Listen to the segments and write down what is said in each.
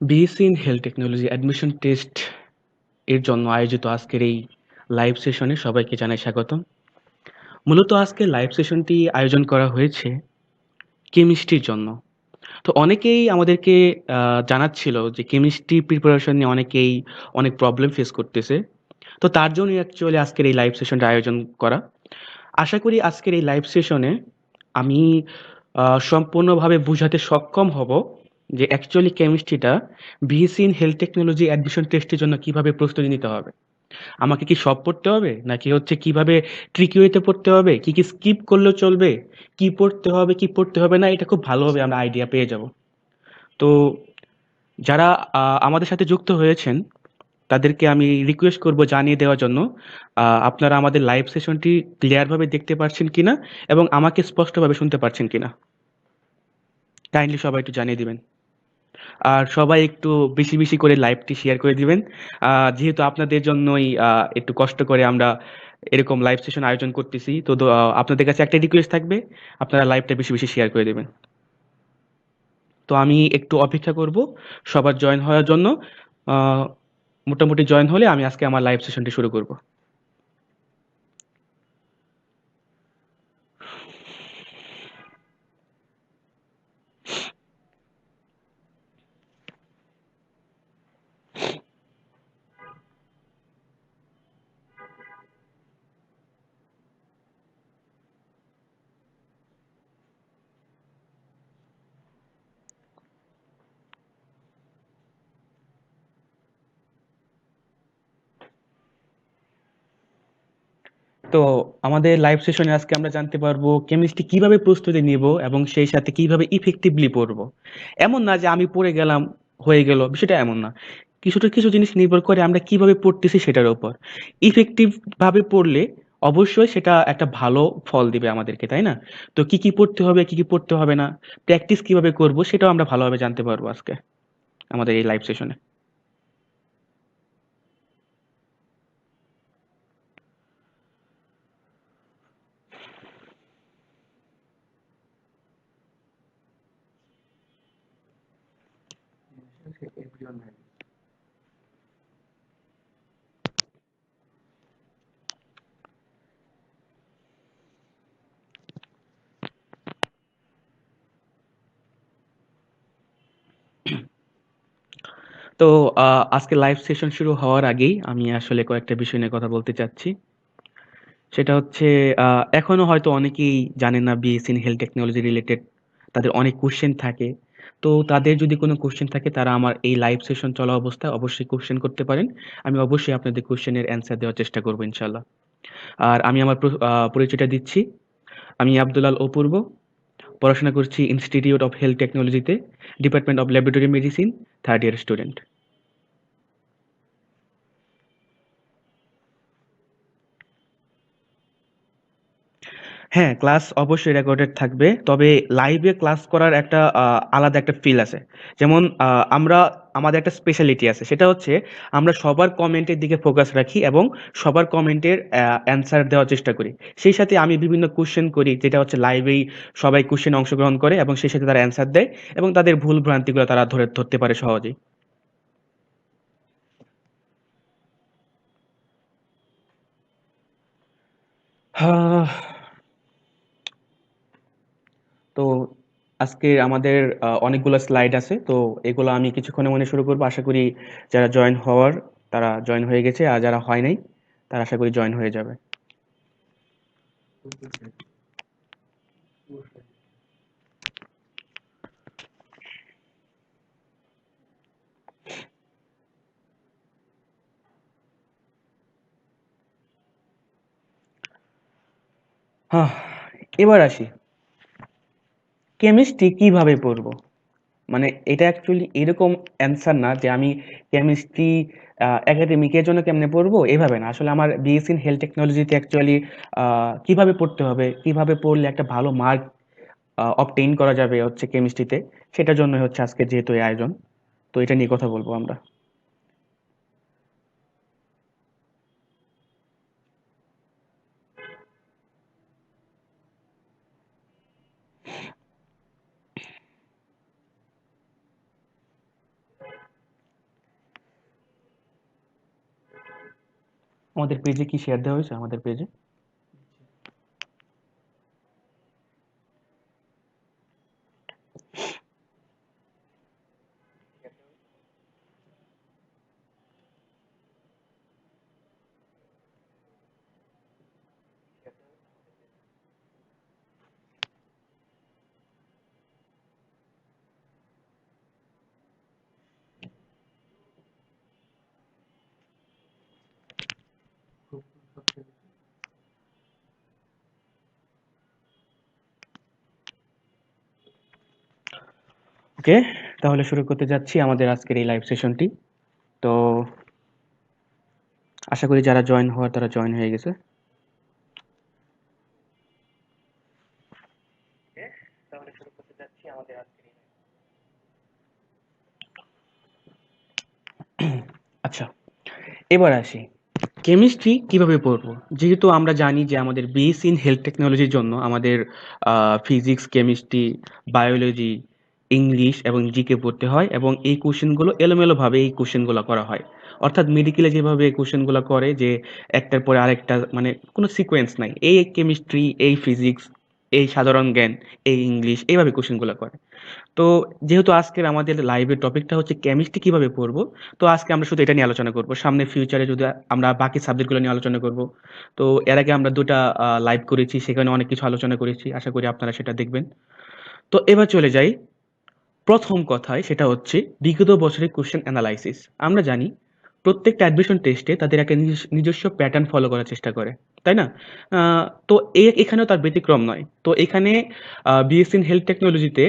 BSc in health technology admission test এর জন্য আয়োজিত আজকের এই লাইভ সেশনে সবাইকে জানাই স্বাগতম। মূলত আজকে লাইভ সেশনটি আয়োজন করা হয়েছে কেমিস্ট্রির জন্য। তো অনেকেই আমাদেরকে জানাচ্ছিল যে কেমিস্ট্রি প্রিপারেশন নিয়ে অনেকেই অনেক প্রবলেম ফেস করতেছে। তো তার জন্যই অ্যাকচুয়ালি আজকের এই লাইভ সেশনটা আয়োজন করা। আশা করি আজকের এই লাইভ সেশনে আমি সম্পূর্ণভাবে বুঝাতে সক্ষম হব যে অ্যাকচুয়ালি কেমিস্ট্রিটা BSc in health technology admission টেস্টের জন্য কিভাবে প্রস্তুতি নিতে হবে। আমাকে কি সব পড়তে হবে? নাকি হচ্ছে কিভাবে ট্রিকি ওয়েতে পড়তে হবে? কি স্কিপ করলেও চলবে? কি পড়তে হবে, কি পড়তে হবে না এটা খুব ভালোভাবে আমরা আইডিয়া পেয়ে যাব। তো যারা আমাদের সাথে যুক্ত হয়েছেন তাদেরকে আমি রিকোয়েস্ট করব জানিয়ে দেওয়ার জন্য আপনারা আমাদের লাইভ সেশনটি ক্লিয়ারভাবে দেখতে পাচ্ছেন কিনা এবং আমাকে স্পষ্টভাবে শুনতে পাচ্ছেন কিনা। কাইন্ডলি সবাই একটু জানিয়ে দিবেন। আর সবাই একটু বেশি, বেশি করে লাইভটি শেয়ার করে দিবেন। যেহেতু আপনাদের জন্যই একটু কষ্ট করে আমরা এরকম লাইভ সেশন আয়োজন করতেছি। তো আপনাদের কাছে একটা রিকোয়েস্ট থাকবে, আপনারা লাইভটা বেশি, বেশি শেয়ার করে দিবেন। তো আমি একটু অপেক্ষা করব সবার জয়েন হওয়ার জন্য। আ মোটামুটি জয়েন হলে আমি আজকে আমার লাইভ সেশনটি শুরু করব। তো আমাদের লাইভ সেশনে আজকে আমরা জানতে পারবো কেমিস্ট্রি কিভাবে প্রস্তুতি নিব এবং সেই সাথে কিভাবে ইফেক্টিভলি পড়বো। এমন না যে আমি পড়ে গেলাম হয়ে গেল, বিষয়টা এমন না। কিছু জিনিস নির্ভর করে আমরা কিভাবে পড়তেছি সেটার উপর। ইফেক্টিভ ভাবে পড়লে অবশ্যই সেটা একটা ভালো ফল দিবে আমাদেরকে, তাই না? তো কি পড়তে হবে, কি পড়তে হবে না, প্র্যাকটিস কিভাবে করব সেটাও আমরা ভালোভাবে জানতে পারবো আজকে আমাদের এই লাইভ সেশনে। তো আজকে লাইভ সেশন শুরু হওয়ার আগেই আমি আসলে কয়েকটা বিষয় নিয়ে কথা বলতে চাচ্ছি। সেটা হচ্ছে এখনো হয়তো অনেকেই জানে না BSc in health technology related তাদের অনেক কোশ্চেন থাকে। তো তাদের যদি কোনো কোশ্চেন থাকে তারা আমার এই লাইভ সেশন চলা অবস্থায় অবশ্যই কোশ্চেন করতে পারেন। আমি অবশ্যই আপনাদের কোশ্চেনের অ্যান্সার দেওয়ার চেষ্টা করব ইনশাল্লাহ। আর আমি আমার পরিচয়টা দিচ্ছি। আমি আব্দুলাল অপূর্ব, পড়াশোনা করছি ইনস্টিটিউট অফ হেলথ টেকনোলজিতে, department of laboratory medicine, third year student. হ্যাঁ, ক্লাস অবশ্যই রেকর্ডেড থাকবে। তবে লাইভে ক্লাস করার একটা আলাদা একটা ফিল আছে। যেমন আমরা আমাদের একটা স্পেশালিটি আছে। সেটা হচ্ছে আমরা সবার কমেন্টের দিকে ফোকাস রাখি এবং সবার কমেন্টের অ্যান্সার দেওয়ার চেষ্টা করি। সেই সাথে আমি বিভিন্ন কোয়েশ্চেন করি যেটা হচ্ছে লাইভেই সবাই কোয়েশ্চেনে অংশগ্রহণ করে এবং সেই সাথে তারা অ্যান্সার দেয় এবং তাদের ভুল ভ্রান্তিগুলো তারা ধরতে পারে সহজেই। আহ, তো আজকে আমাদের অনেকগুলো স্লাইড আছে। তো এগুলো আমি কিছুক্ষণের মধ্যে শুরু করবো। আশা করি যারা জয়েন হওয়ার তারা জয়েন হয়ে গেছে, আর যারা হয় নাই তারা আশা করি জয়েন হয়ে যাবে। হ্যাঁ, এবার আসি কেমিস্ট্রি কিভাবে পড়বো। মানে এটা অ্যাকচুয়ালি এরকম অ্যান্সার না যে আমি কেমিস্ট্রি একাডেমিকের জন্য কেমনে পড়বো এভাবে না। আসলে আমার বিএসসি ইন হেলথ টেকনোলজিতে অ্যাকচুয়ালি কিভাবে পড়তে হবে, কিভাবে পড়লে একটা ভালো মার্ক অবটেইন করা যাবে হচ্ছে কেমিস্ট্রিতে, সেটার জন্য হচ্ছে আজকে যেহেতু এই আয়োজন। তো এটা নিয়ে কথা বলবো আমরা। আমাদের পেজে কি শেয়ার দেওয়া হয়েছে? আমাদের পেজে ওকে, তাহলে শুরু করতে যাচ্ছি আমাদের আজকের এই লাইভ সেশনটি। তো আশা করি যারা জয়েন হওয়ার তারা জয়েন হয়ে গেছে। তাহলে শুরু করতে যাচ্ছি আমাদের আজকের এই আচ্ছা, এবার আসি কেমিস্ট্রি কিভাবে পড়বো। যেহেতু আমরা জানি যে আমাদের বিএসসি ইন হেলথ টেকনোলজির জন্য আমাদের ফিজিক্স, কেমিস্ট্রি, বায়োলজি, ইংলিশ এবং জিকে পড়তে হয়, এবং এই কোশ্চেনগুলো এলোমেলোভাবে এই কোশ্চেনগুলো করা হয়। অর্থাৎ মেডিকেলে যেভাবে এই কোশ্চেনগুলো করে যে একটার পরে আরেকটা, মানে কোনো সিকোয়েন্স নাই, এই কেমিস্ট্রি, এই ফিজিক্স, এই সাধারণ জ্ঞান, এই ইংলিশ, এইভাবে কোশ্চেনগুলো করে। তো যেহেতু আজকের আমাদের লাইভের টপিকটা হচ্ছে কেমিস্ট্রি কিভাবে পড়বো, তো আজকে আমরা শুধু এটা নিয়ে আলোচনা করব। সামনে ফিউচারে যদি আমরা বাকি সাবজেক্টগুলো নিয়ে আলোচনা করব। তো এর আগে আমরা দুটা লাইভ করেছি, সেখানে অনেক কিছু আলোচনা করেছি, আশা করি আপনারা সেটা দেখবেন। তো এবার চলে যাই প্রথম কথায়, সেটা হচ্ছে বিগত বছরের কোশ্চেন অ্যানালাইসিস। আমরা জানি প্রত্যেকটা অ্যাডমিশন টেস্টে তাদের একটা নিজস্ব প্যাটার্ন ফলো করার চেষ্টা করে, তাই না? তো এখানেও তার ব্যতিক্রম নয়। তো এখানে বিএসসি ইন হেলথ টেকনোলজিতে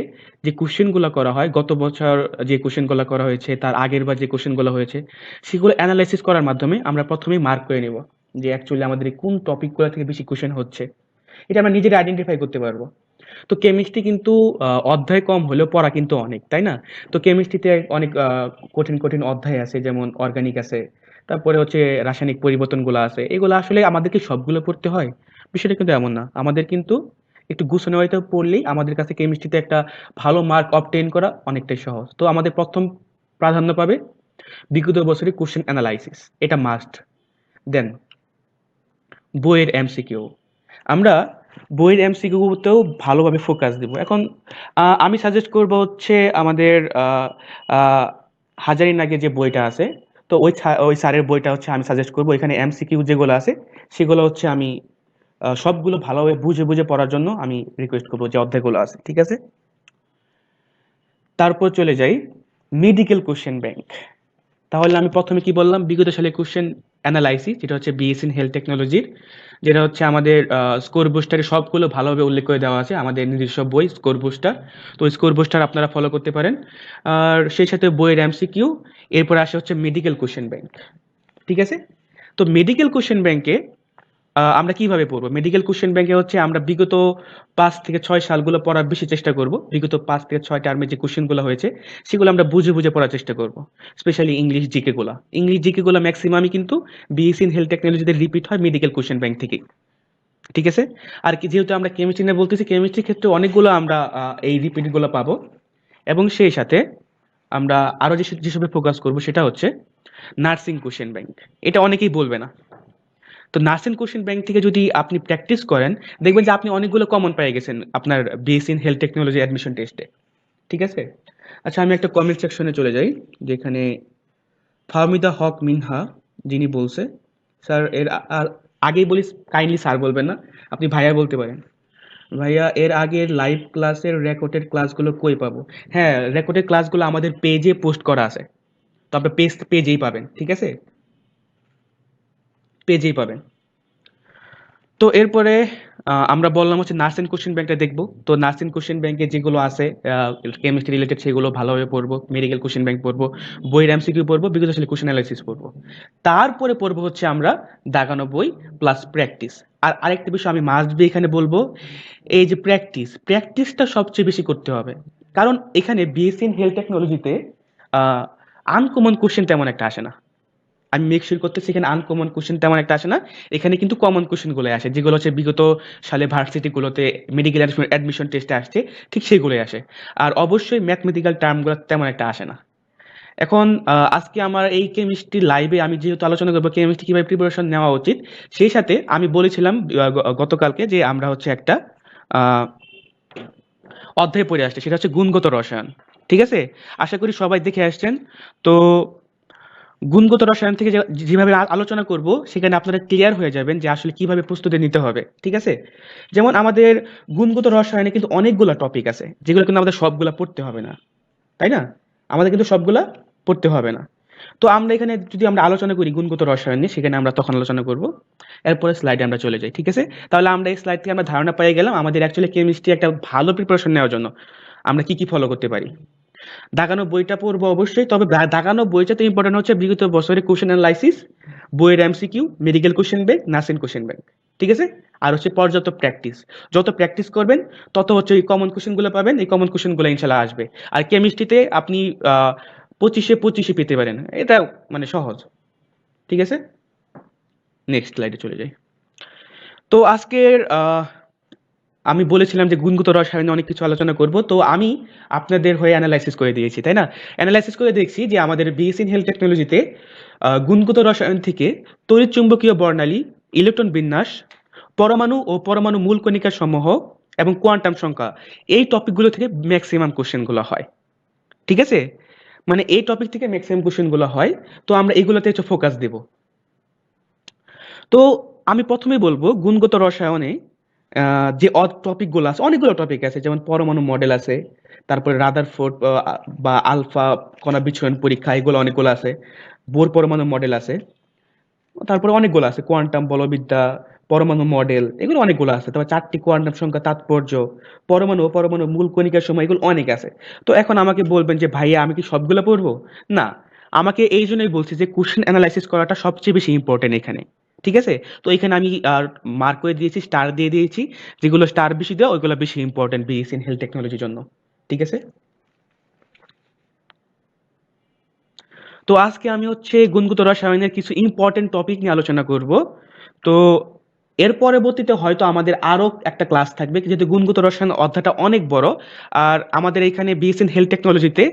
যে কোশ্চেনগুলো করা হয়, গত বছর যে কোশ্চেনগুলো করা হয়েছে, তার আগের বার যে কোশ্চেনগুলো হয়েছে, সেগুলো অ্যানালাইসিস করার মাধ্যমে আমরা প্রথমেই মার্ক করে নেব যে অ্যাকচুয়ালি আমাদের কোন টপিকগুলো থেকে বেশি কোশ্চেন হচ্ছে। এটা আমরা নিজেরা আইডেন্টিফাই করতে পারবো। তো কেমিস্ট্রি কিন্তু অধ্যায় কম হলেও পড়া কিন্তু অনেক, তাই না? তো কেমিস্ট্রিতে অনেক কঠিন কঠিন অধ্যায় আছে, যেমন অর্গানিক আছে, তারপরে হচ্ছে রাসায়নিক পরিবর্তনগুলো আছে। এগুলো আসলে আমাদেরকে সবগুলো পড়তে হয়, বিষয়টা কিন্তু এমন না। আমাদের কিন্তু একটু গুছানো হয়তো পড়লেই আমাদের কাছে কেমিস্ট্রিতে একটা ভালো মার্ক অবটেইন করা অনেকটাই সহজ। তো আমাদের প্রথম প্রাধান্য পাবে বিগত বছরের কোশ্চেন অ্যানালাইসিস, এটা মাস্ট। দেন বইয়ের এমসিকিউ। আমরা বইয়ের এমসিকিউতেও ভালোভাবে ফোকাস দিব। এখন আমি সাজেস্ট করব হচ্ছে আমাদের হাজারিনাগের যে বইটা আছে, তো ওই স্যারের বইটা হচ্ছে আমি সাজেস্ট করব। এখানে এমসিকিউ যেগুলো আছে সেগুলো হচ্ছে আমি সবগুলো ভালোভাবে বুঝে বুঝে পড়ার জন্য আমি রিকোয়েস্ট করবো, যে অধ্যায়গুলো আছে, ঠিক আছে? তারপর চলে যাই মেডিকেল কোশ্চেন ব্যাংক। তাহলে আমি প্রথমে কি বললাম, বিগত সালে কোশ্চেন অ্যানালাইসিস, যেটা হচ্ছে বিএসসি ইন হেলথ টেকনোলজির, যেটা হচ্ছে আমাদের স্কোর বুস্টারে সবগুলো ভালোভাবে উল্লেখ করে দেওয়া আছে, আমাদের নিজস্ব বই স্কোর বুস্টার। তো স্কোর বুস্টার আপনারা ফলো করতে পারেন। আর সেই সাথে বইয়ের এমসিকিউ, এরপর আসে হচ্ছে মেডিকেল কোশ্চেন ব্যাংক, ঠিক আছে? তো মেডিকেল কোশ্চেন ব্যাংকে আমরা কিভাবে পড়বো? মেডিকেল কোশ্চেন ব্যাংকে হচ্ছে আমরা বিগত 5 থেকে 6 সালগুলো পড়ার বেশি চেষ্টা করব। বিগত 5 থেকে 6 টার্মে যে কোশ্চেনগুলো হয়েছে সেগুলো আমরা বুঝে বুঝে পড়ার চেষ্টা করব। স্পেশালি ইংলিশ জিকে গুলা, ইংলিশ জিকে গুলা ম্যাক্সিমামই কিন্তু বিএসসি ইন হেলথ টেকনোলজিতে রিপিট হয় মেডিকেল কোশ্চেন ব্যাংক থেকে, ঠিক আছে? আর কি, যেহেতু আমরা কেমিস্ট্রি নিয়ে বলতেছি, কেমিস্ট্রির ক্ষেত্রে অনেকগুলো আমরা এই রিপিট গুলো পাবো। এবং সেই সাথে আমরা আরো যেসবে ফোকাস করব সেটা হচ্ছে নার্সিং কোশ্চেন ব্যাংক। এটা অনেকেই বলবে না। তো নার্সিং কোশ্চেন ব্যাংক থেকে যদি আপনি প্র্যাকটিস করেন, দেখবেন যে আপনি অনেকগুলো কমন পেয়ে গেছেন আপনার BSc in health technology admission টেস্টে, ঠিক আছে? আচ্ছা, আমি একটা কমেন্ট সেকশনে চলে যাই, যেখানে ফাহমিদা হক মিনহা যিনি বলছে, স্যার এর আগেই বলি, কাইন্ডলি স্যার বলবেন না, আপনি ভাইয়া বলতে পারেন। ভাইয়া, এর আগের লাইভ ক্লাসের রেকর্ডেড ক্লাসগুলো কই পাবো? হ্যাঁ, রেকর্ডেড ক্লাসগুলো আমাদের পেজে পোস্ট করা আছে। তো আপনি পেজেই পাবেন, ঠিক আছে? পেজেই পাবেন। তো এরপরে আমরা বললাম হচ্ছে নার্সিং কোশ্চেন ব্যাংকটা দেখবো। তো নার্সিং কোশ্চেন ব্যাংকে যেগুলো আছে কেমিস্ট্রি রিলেটেড, সেগুলো ভালোভাবে পড়বো। মেডিকেল কোশ্চেন ব্যাংক পড়বো, বইয়ের এমসিকিউ পড়বো, বিগত সালে কোশ্চেন অ্যানালাইসিস পড়বো। তারপরে পড়বো হচ্ছে আমরা দাগানো বই প্লাস প্র্যাকটিস। আর আরেকটা বিষয় আমি মাস্ট বি এখানে বলবো, এই যে প্র্যাকটিসটা সবচেয়ে বেশি করতে হবে। কারণ এখানে বিএসসি ইন হেলথ টেকনোলজিতে আনকমন কোশ্চেন তেমন একটা আসে না। আমি মেক শিওর করতেছি এখানে আনকমন কোশ্চেন তেমন একটা আসে না। এখানে কিন্তু কমন কোশ্চেন গুলো আসে, যেগুলো হচ্ছে বিগত সালে ভার্সিটি গুলোতে মেডিকেল অ্যাডমিশন টেস্টে আসছে, ঠিক সেগুলোই আসে। আর অবশ্যই ম্যাথমেটিক্যাল টার্মগুলো তেমন একটা আসে না। এখন আজকে আমার এই কেমিস্ট্রি লাইভে আমি যেহেতু আলোচনা করবো কেমিস্ট্রি কিভাবে প্রিপারেশন নেওয়া উচিত, সেই সাথে আমি বলেছিলাম গতকালকে যে আমরা হচ্ছে একটা আহ, অধ্যায় পড়ে আসছে, সেটা হচ্ছে গুণগত রসায়ন। ঠিক আছে, আশা করি সবাই দেখে আসছেন। তো গুণগত রসায়ন থেকে যেভাবে আলোচনা করব সেখানে আপনারা ক্লিয়ার হয়ে যাবেন যে আসলে কিভাবে প্রস্তুতি নিতে হবে। ঠিক আছে, যেমন আমাদের গুণগত রসায়নে কিন্তু অনেকগুলো টপিক আছে যেগুলো কিন্তু আমাদের সবগুলা পড়তে হবে না, তাই না? আমাদের কিন্তু সবগুলা পড়তে হবে না। তো আমরা এখানে যদি আমরা আলোচনা করি গুণগত রসায়ন নিয়ে, সেখানে আমরা তখন আলোচনা করব। এরপরে স্লাইডে আমরা চলে যাই। ঠিক আছে, তাহলে আমরা এই স্লাইড থেকে আমরা ধারণা পেয়ে গেলাম আমাদের অ্যাকচুয়ালি কেমিস্ট্রি একটা ভালো প্রিপারেশন নেওয়ার জন্য আমরা কি কি ফলো করতে পারি। দাগানো বইটা পড়বো অবশ্যই, তবে দাগানো বইটা তো ইম্পর্টেন্ট হচ্ছে বিগত বছরের কোশ্চেন অ্যানালাইসিস, বইয়ের MCQ, medical question bank, nursing question bank. ঠিক আছে, আর হচ্ছে পর্যাপ্ত প্র্যাকটিস। যত প্র্যাকটিস করবেন তত হচ্ছে এই কমন কোশ্চেনগুলো পাবেন, এই কমন কোশ্চেনগুলো ইনশাল্লাহ আসবে। আর কেমিস্ট্রিতে আপনি 25-এ 25 পেতে পারেন, এটা মানে সহজ। ঠিক আছে, নেক্সট স্লাইডে চলে যাই। তো আজকের আমি বলেছিলাম যে গুণগত রসায়নে অনেক কিছু আলোচনা করব, তো আমি আপনাদের হয়ে অ্যানালাইসিস করে দিয়েছি, তাই না? অ্যানালাইসিস করে দেখছি যে আমাদের বিএসসি ইন হেলথ টেকনোলজিতে গুণগত রসায়ন থেকে তড়িৎচুম্বকীয় বর্ণালী, ইলেকট্রন বিন্যাস, পরমাণু ও পরমাণু মূল কণিকা সমূহ এবং কোয়ান্টাম সংখ্যা, এই টপিকগুলো থেকে ম্যাক্সিমাম কোশ্চেনগুলো হয়। ঠিক আছে, মানে এই টপিক থেকে ম্যাক্সিমাম কোশ্চেনগুলো হয়। তো আমরা এগুলোতে হচ্ছে ফোকাস দেব। তো আমি প্রথমেই বলবো গুণগত রসায়নে যে টপিকগুলো আছে, অনেকগুলো টপিক আছে, যেমন পরমাণু মডেল আছে, তারপরে রাদারফোর্ড বা আলফা কণা বিচ্ছুরণ পরীক্ষা, এগুলো অনেকগুলো আছে। বোর পরমাণু মডেল আছে, তারপরে অনেকগুলো আছে, কোয়ান্টাম বলবিদ্যা, পরমাণু মডেল, এগুলো অনেকগুলো আছে। তারপর 4টি কোয়ান্টাম সংখ্যা, তাৎপর্য, পরমাণু ও পরমাণু মূল কণিকার সময়, এগুলো অনেক আছে। তো এখন আমাকে বলবেন যে ভাইয়া আমি কি সবগুলো পড়বো? না, আমাকে এই জন্যই বলছি যে কোশ্চেন অ্যানালাইসিস করাটা সবচেয়ে বেশি ইম্পর্টেন্ট এখানে। ঠিক আছে, তো এখানে আমি মার্ক করে দিয়েছি, স্টার দিয়ে দিয়েছি, যেগুলো স্টার বেশি দেওয়া ওইগুলো বেশি ইম্পর্টেন্ট বিএসসি ইন হেলথ টেকনোলজির জন্য। ঠিক আছে, তো আজকে আমি হচ্ছে গুণগত রসায়নের কিছু ইম্পর্টেন্ট টপিক নিয়ে আলোচনা করব। তো এর পরবর্তীতে হয়তো আমাদের আরো একটা ক্লাস থাকবে, যেহেতু গুণগত রসায়ন অধ্যায়টা অনেক বড়। আর আমাদের এখানে বিএসসি ইন হেলথ টেকনোলজিতে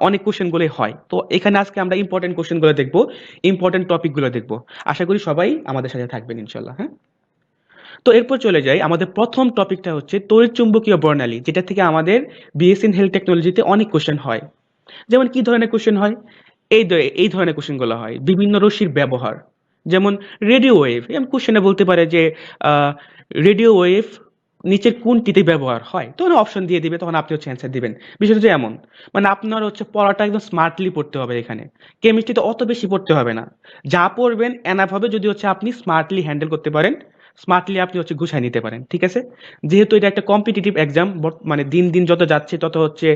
অনেক কোশ্চেনগুলোই হয়, তো এখানে আজকে আমরা ইম্পর্টেন্ট কোশ্চেনগুলো দেখবো, ইম্পর্টেন্ট টপিকগুলো দেখবো। আশা করি সবাই আমাদের সাথে থাকবেন ইনশাল্লাহ, হ্যাঁ। তো এরপর চলে যাই, আমাদের প্রথম টপিকটা হচ্ছে তড়িৎচুম্বকীয় বর্ণালী, যেটা থেকে আমাদের বিএসসি ইন হেলথ টেকনোলজিতে অনেক কোশ্চেন হয়। যেমন কি ধরনের কোশ্চেন হয়? এই ধরনের কোশ্চেনগুলো হয়, বিভিন্ন রশ্মির ব্যবহার, যেমন রেডিও ওয়েভ। এমন কোশ্চেনে বলতে পারে যে রেডিও ওয়েভ নিচের কোনটিতে ব্যবহার হয়, তখন অপশন দিয়ে দিবে, তখন আপনি হচ্ছে অ্যান্সার দিবেন। বিষয়টা যে এমন, মানে আপনার হচ্ছে পড়াটা একদম স্মার্টলি পড়তে হবে এখানে। কেমিস্ট্রিতে অত বেশি পড়তে হবে না, যা পড়বেন এনাফ হবে যদি হচ্ছে আপনি স্মার্টলি হ্যান্ডেল করতে পারেন, স্মার্টলি আপনি হচ্ছে গুছায় নিতে পারেন। ঠিক আছে, যেহেতু এটা একটা কম্পিটিটিভ এক্সাম, মানে দিন দিন যত যাচ্ছে তত হচ্ছে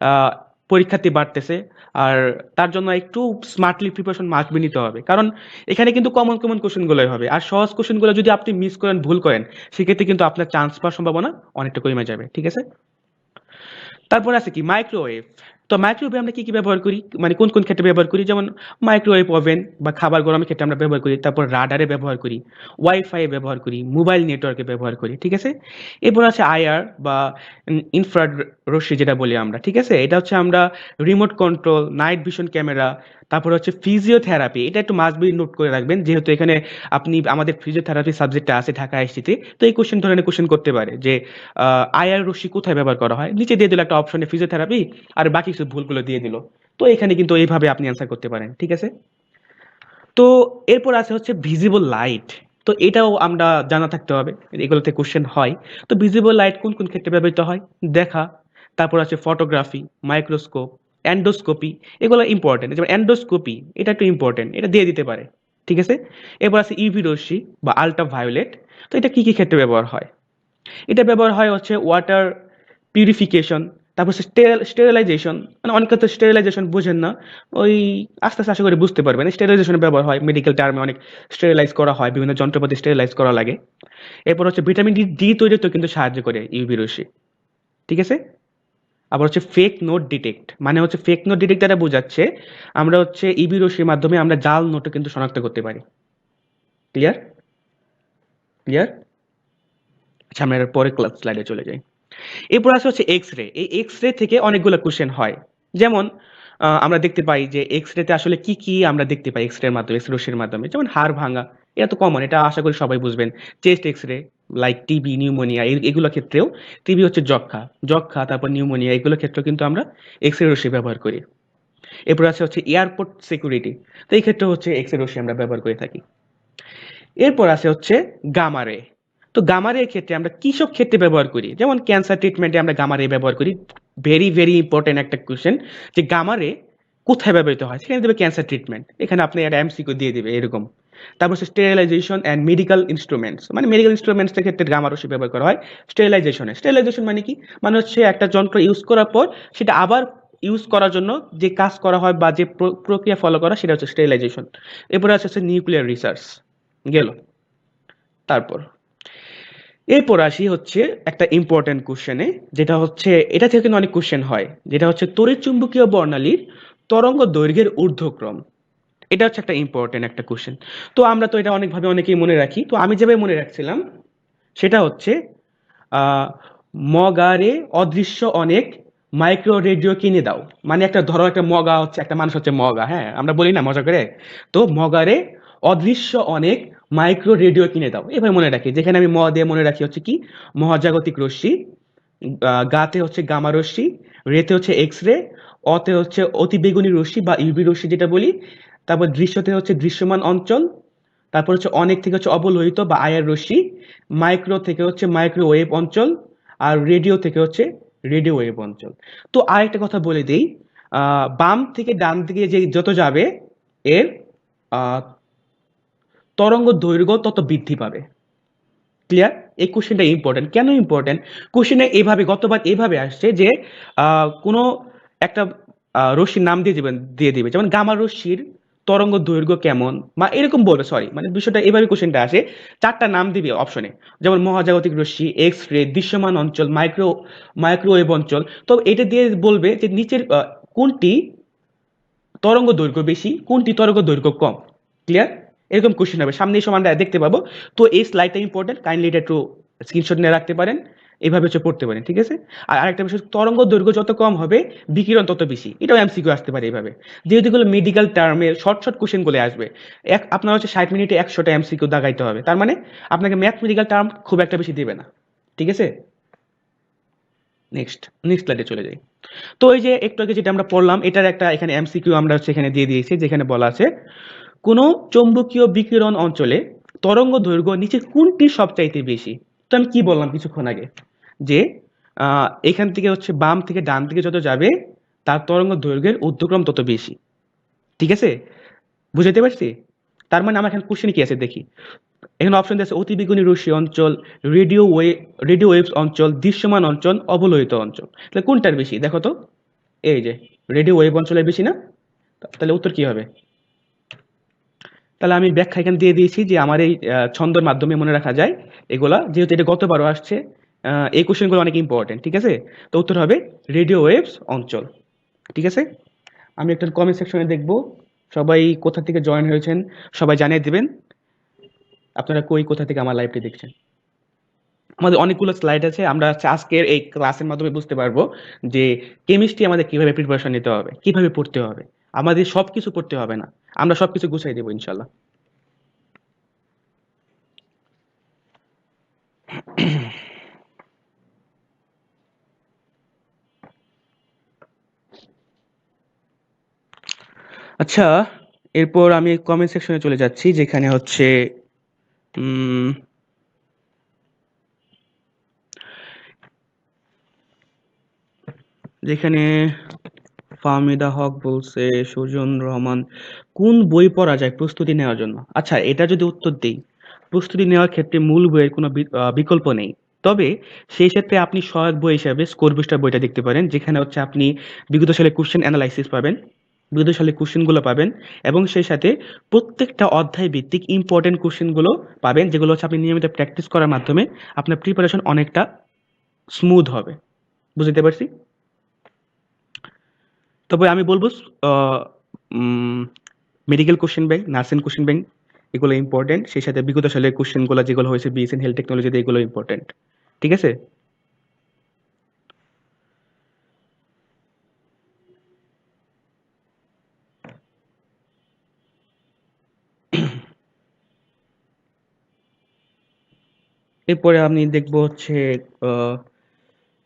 আহ, পরীক্ষার্থী বাড়তেছে। আর তার জন্য একটু স্মার্টলি প্রিপারেশন মাস্ট বি নিতে হবে, কারণ এখানে কিন্তু কমন কমন কোশ্চেনগুলোই হবে, আর সহজ কোশ্চেনগুলো যদি আপনি মিস করেন, ভুল করেন, সেক্ষেত্রে কিন্তু আপনার চান্স পাওয়ার সম্ভাবনা অনেকটা কমে যাবে। ঠিক আছে, তারপর আছে কি মাইক্রোওয়েভ। তো মাইক্রোওয়েভে আমরা কি কি ব্যবহার করি, মানে কোন কোন ক্ষেত্রে ব্যবহার করি, যেমন মাইক্রোওয়েভ ওভেন বা খাবার গরমের ক্ষেত্রে আমরা ব্যবহার করি, তারপর রাডারে ব্যবহার করি, ওয়াইফাই ব্যবহার করি, মোবাইল নেটওয়ার্কে ব্যবহার করি। ঠিক আছে, এরপর আছে আইআর বা ইনফ্রারেড রশ্মি যেটা বলি আমরা। ঠিক আছে, এটা হচ্ছে আমরা remote control, night vision camera, তারপর হচ্ছে ফিজিওথেরাপি, এটা একটু মাস্ট বি নোট করে রাখবেন, যেহেতু এখানে আপনি আমাদের ফিজিওথেরাপি সাবজেক্টটা আছে ঢাকা আইসিটি। তো এই কোশ্চেন ধরনের কোশ্চেন করতে পারে যে আইআর রশ্মি কোথায় ব্যবহার করা হয়, নিচে দিয়ে দিল একটা অপশনে ফিজিওথেরাপি, আর বাকি কিছু ভুলগুলো দিয়ে দিল। তো এখানে কিন্তু এইভাবে আপনি অ্যান্সার করতে পারেন। ঠিক আছে, তো এরপর আছে হচ্ছে ভিজিবল লাইট। তো এটাও আমরা জানা থাকতে হবে, এগুলোতে কোশ্চেন হয়। তো ভিজিবল লাইট কোন কোন ক্ষেত্রে ব্যবহৃত হয় দেখা, তারপর আছে ফটোগ্রাফি, মাইক্রোস্কোপ, অ্যান্ডোস্কোপি, এগুলো ইম্পর্টেন্ট। যেমন অ্যান্ডোস্কোপি, এটা একটু ইম্পর্টেন্ট, এটা দিয়ে দিতে পারে। ঠিক আছে, এরপর আছে ইভি রশ্মি বা আল্ট্রা ভায়োলেট। তো এটা কি কি ক্ষেত্রে ব্যবহার হয়? এটা ব্যবহার হয় হচ্ছে ওয়াটার পিউরিফিকেশন, তারপর স্টেরিলাইজেশন, মানে অনেকে তো স্টেরিলাইজেশন বুঝেন না, ওই আস্তে আস্তে আশা করি বুঝতে পারবেন। স্টেরিলাইজেশনের ব্যবহার হয় মেডিকেল টার্মে, অনেক স্টেরিলাইজ করা হয়, বিভিন্ন যন্ত্রপাতি স্টেরিলাইজ করা লাগে। এরপর হচ্ছে ভিটামিন ডি ডি তৈরিতেও কিন্তু সাহায্য করে ইউভি রশ্মি। ঠিক আছে, আবার হচ্ছে ফেক নোট ডিটেক্ট, মানে হচ্ছে ফেক নোট ডিটেক্ট দ্বারা বোঝাচ্ছে আমরা হচ্ছে ইবি রশ্মির মাধ্যমে আমরা জাল নোটও কিন্তু শনাক্ত করতে পারি। ক্লিয়ার? ক্লিয়ার? আচ্ছা, আমরা এর পরে ক্লাস স্লাইডে চলে যাই। এরপর আছে হচ্ছে এক্স রে। এই এক্স রে থেকে অনেকগুলো কোশ্চেন হয়, যেমন আমরা দেখতে পাই যে এক্স-রেতে আসলে কি, কি আমরা দেখতে পাই এক্স-রে এর মাধ্যমে, এক্স-রে রশ্মির মাধ্যমে। যেমন হাড় ভাঙা, এটা তো কমন, এটা আশা করি সবাই বুঝবেন। Chest X-ray like TB, pneumonia এগুলোর ক্ষেত্রেও টিবি হচ্ছে যক্ষ্মা তারপর নিউমোনিয়া এগুলোর ক্ষেত্রেও কিন্তু আমরা এক্স-রে রশ্মি ব্যবহার করি। এরপর আছে হচ্ছে এয়ারপোর্ট সিকিউরিটি। তো এই ক্ষেত্রে হচ্ছে এক্স-রে রশ্মি আমরা ব্যবহার করে থাকি। এরপর আছে হচ্ছে গামা রে। তো গামা রে ক্ষেত্রে আমরা কিসব ক্ষেত্রে ব্যবহার করি? যেমন ক্যান্সার ট্রিটমেন্টে আমরা গামা রে ব্যবহার করি। ভেরি, ভেরি ইম্পোর্টেন্ট একটা কোয়েশ্চেন যে গামা রে কোথায় ব্যবহৃত হয়? সেখানে দেবে ক্যান্সার ট্রিটমেন্ট। এখানে আপনি একটা এমসিকিউ দিয়ে দিবে এরকম। তারপর হচ্ছে স্টেরিলাইজেশন অ্যান্ড মেডিকেল ইনস্ট্রুমেন্টস। মানে মেডিকেল ইনস্ট্রুমেন্টস এর ক্ষেত্রে গামা রশ্মি ব্যবহার করা হয় স্টেরিলাইজেশনে। স্টেরিলাইজেশন মানে কি? মানে হচ্ছে একটা যন্ত্র ইউজ করার পর সেটা আবার ইউজ করার জন্য যে কাজ করা হয় বা যে প্রক্রিয়া ফলো করা সেটা হচ্ছে স্টেরিলাইজেশন। এরপরে আছে হচ্ছে নিউক্লিয়ার রিসার্চ। গেল। তারপর এরপর আসি হচ্ছে একটা ইম্পর্টেন্ট কোশ্চেনে, যেটা হচ্ছে এটা থেকে কিন্তু অনেক কোশ্চেন হয়, যেটা হচ্ছে তড়িৎ চুম্বকীয় বর্ণালীর তরঙ্গ দৈর্ঘ্যের ঊর্ধ্বক্রম। এটা হচ্ছে একটা ইম্পর্টেন্ট একটা কোশ্চেন। তো আমরা তো এটা অনেকভাবে অনেকেই মনে রাখি, তো আমি যেভাবে মনে রাখছিলাম সেটা হচ্ছে আহ মগারে অদৃশ্য অনেক মাইক্রো রেডিও কিনে দাও। মানে একটা ধরো একটা মগা হচ্ছে, একটা মানুষ হচ্ছে মগা, হ্যাঁ আমরা বলি না মজা করে। তো মগারে অদৃশ্য অনেক মাইক্রো রেডিও কিনে দাও, এভাবে মনে রাখি। যেখানে আমি ম দিয়ে মনে রাখি হচ্ছে কি মহাজাগতিক রশ্মি, গাতে হচ্ছে গামা রশ্মি, রেতে হচ্ছে এক্স রে, অতে হচ্ছে অতিবেগুনি রশ্মি বা ইউভি রশ্মি যেটা বলি, তারপর দৃশ্যতে হচ্ছে দৃশ্যমান অঞ্চল, তারপর হচ্ছে অনেক থেকে হচ্ছে অবলোহিত বা আয়ার রশ্মি, মাইক্রো থেকে হচ্ছে মাইক্রোওয়েভ অঞ্চল, আর রেডিও থেকে হচ্ছে রেডিও ওয়েভ অঞ্চল। তো আরেকটা কথা বলে দিই, বাম থেকে ডান দিকে যে যত যাবে এর আহ, তরঙ্গ দৈর্ঘ্য তত বৃদ্ধি পাবে। ক্লিয়ার? এই কোশ্চেনটা ইম্পর্টেন্ট। কেন ইম্পর্টেন্ট? কোশ্চেনে এইভাবে গতবার এইভাবে আসছে যে কোনো একটা রশ্মির নাম দিয়ে দিবে যেমন গামা রশ্মির তরঙ্গ দৈর্ঘ্য কেমন বা এরকম বলবে, সরি মানে বিষয়টা এভাবে কোশ্চেনটা আসে, চারটা নাম দিবে অপশনে, যেমন মহাজাগতিক রশ্মি, এক্স রে, দৃশ্যমান অঞ্চল, মাইক্রোওয়েভ অঞ্চল। তো এটা দিয়ে বলবে যে নিচের কোনটি তরঙ্গ দৈর্ঘ্য বেশি, কোনটি তরঙ্গ দৈর্ঘ্য কম। ক্লিয়ার? এরকম কোশ্চেন হবে, সামনে এই সময় আমরা দেখতে পাবো। তো এই স্লাইডটা ইম্পর্টেন্ট, কাইন্ডলি এটা একটু স্ক্রিনশট নিয়ে রাখতে পারেন, এইভাবে হচ্ছে পড়তে পারেন, ঠিক আছে? আর আরেকটা বিষয়, তরঙ্গ দৈর্ঘ্য যত কম হবে বিকিরণ তত বেশি, এটাও এমসিকিউ আসতে পারে এইভাবে। যেহেতু এগুলো মেডিকেল টার্মের শর্ট শর্ট কোশ্চেন গুলো আসবে, আপনার হচ্ছে 60 মিনিটে 100টা এমসিকিউ দাগাইতে হবে, তার মানে আপনাকে ম্যাথ মেডিকেল টার্ম খুব একটা বেশি দিবে না, ঠিক আছে? নেক্সট নেক্সট স্লাইডে চলে যাই। তো এই যে একটু আগে যেটা আমরা পড়লাম, এটার একটা এখানে এমসিকিউ আমরা হচ্ছে এখানে দিয়ে দিয়েছি, যেখানে বলা আছে কোনো চৌম্বকীয় বিকিরণ অঞ্চলে তরঙ্গ দৈর্ঘ্য নিচে কোনটি সবচাইতে বেশি। তো আমি কি বললাম কিছুক্ষণ আগে, যে এখান থেকে হচ্ছে বাম থেকে ডান দিকে যত যাবে তার তরঙ্গ দৈর্ঘ্যের ঊর্ধ্বক্রম তত বেশি, ঠিক আছে? বুঝাইতে পারছি? তার মানে আমার এখানে কোশ্চেন কি আছে দেখি। এখানে অপশন আছে অতিবেগুনি রশ্মি অঞ্চল, রেডিও ওয়েভস অঞ্চল, দৃশ্যমান অঞ্চল, অবলোহিত অঞ্চল। তাহলে কোনটার বেশি দেখো তো? এই যে রেডিও ওয়েভ অঞ্চলের বেশি না? তাহলে উত্তর কি হবে? তাহলে আমি ব্যাখ্যা এখানে দিয়ে দিয়েছি যে আমার এই ছন্দর মাধ্যমে মনে রাখা যায় এগুলা, যেহেতু এটা গতবারও আসছে। এই কোশ্চেনগুলো অনেক ইম্পর্টেন্ট, ঠিক আছে? তো উত্তর হবে রেডিও ওয়েভস অঞ্চল, ঠিক আছে? আমি একটা কমেন্ট সেকশনে দেখব সবাই কোথা থেকে জয়েন হয়েছেন, সবাই জানিয়ে দিবেন আপনারা কোথা থেকে আমার লাইভটি দেখছেন। আমাদের অনেকগুলো স্লাইড আছে, আমরা আজকের এই ক্লাসের মাধ্যমে বুঝতে পারবো যে কেমিস্ট্রি আমাদের কিভাবে প্রিপারেশন নিতে হবে, কিভাবে পড়তে হবে। আমাদের সবকিছু পড়তে হবে না, আমরা সবকিছু গুছাই দেবো ইনশাল্লাহ। আচ্ছা, এরপর আমি কমেন্ট সেকশনে চলে যাচ্ছি, যেখানে হচ্ছে উম, যেখানে ফাহমিদা হক বলছে সুজন রহমান কোন বই পড়া যায় প্রস্তুতি নেওয়ার জন্য। আচ্ছা, এটা যদি উত্তর দেই, প্রস্তুতি নেওয়ার ক্ষেত্রে মূল বইয়ের কোনো বিকল্প নেই। তবে সেই ক্ষেত্রে আপনি সহায়ক বই হিসাবে স্কোর বুস্টার বইটা দেখতে পারেন, যেখানে হচ্ছে আপনি বিগত সালের কোশ্চেন অ্যানালাইসিস পাবেন, বিগত সালের কোশ্চেনগুলো পাবেন, এবং সেই সাথে প্রত্যেকটা অধ্যায় ভিত্তিক ইম্পর্টেন্ট কোশ্চেনগুলো পাবেন, যেগুলো হচ্ছে আপনি নিয়মিত প্র্যাকটিস করার মাধ্যমে আপনার প্রিপারেশন অনেকটা স্মুথ হবে। বুঝতে পারছি? তবে আমি বলবো medical question bank, nursing question bank এগুলো ইম্পর্টেন্ট, সেই সাথে বিগত সালের কোশ্চেনগুলো যেগুলো হয়েছে বিএসএন হেলথ টেকনোলজিতে এগুলো ইম্পর্টেন্ট, ঠিক আছে? এরপরে আমি দেখবো হচ্ছে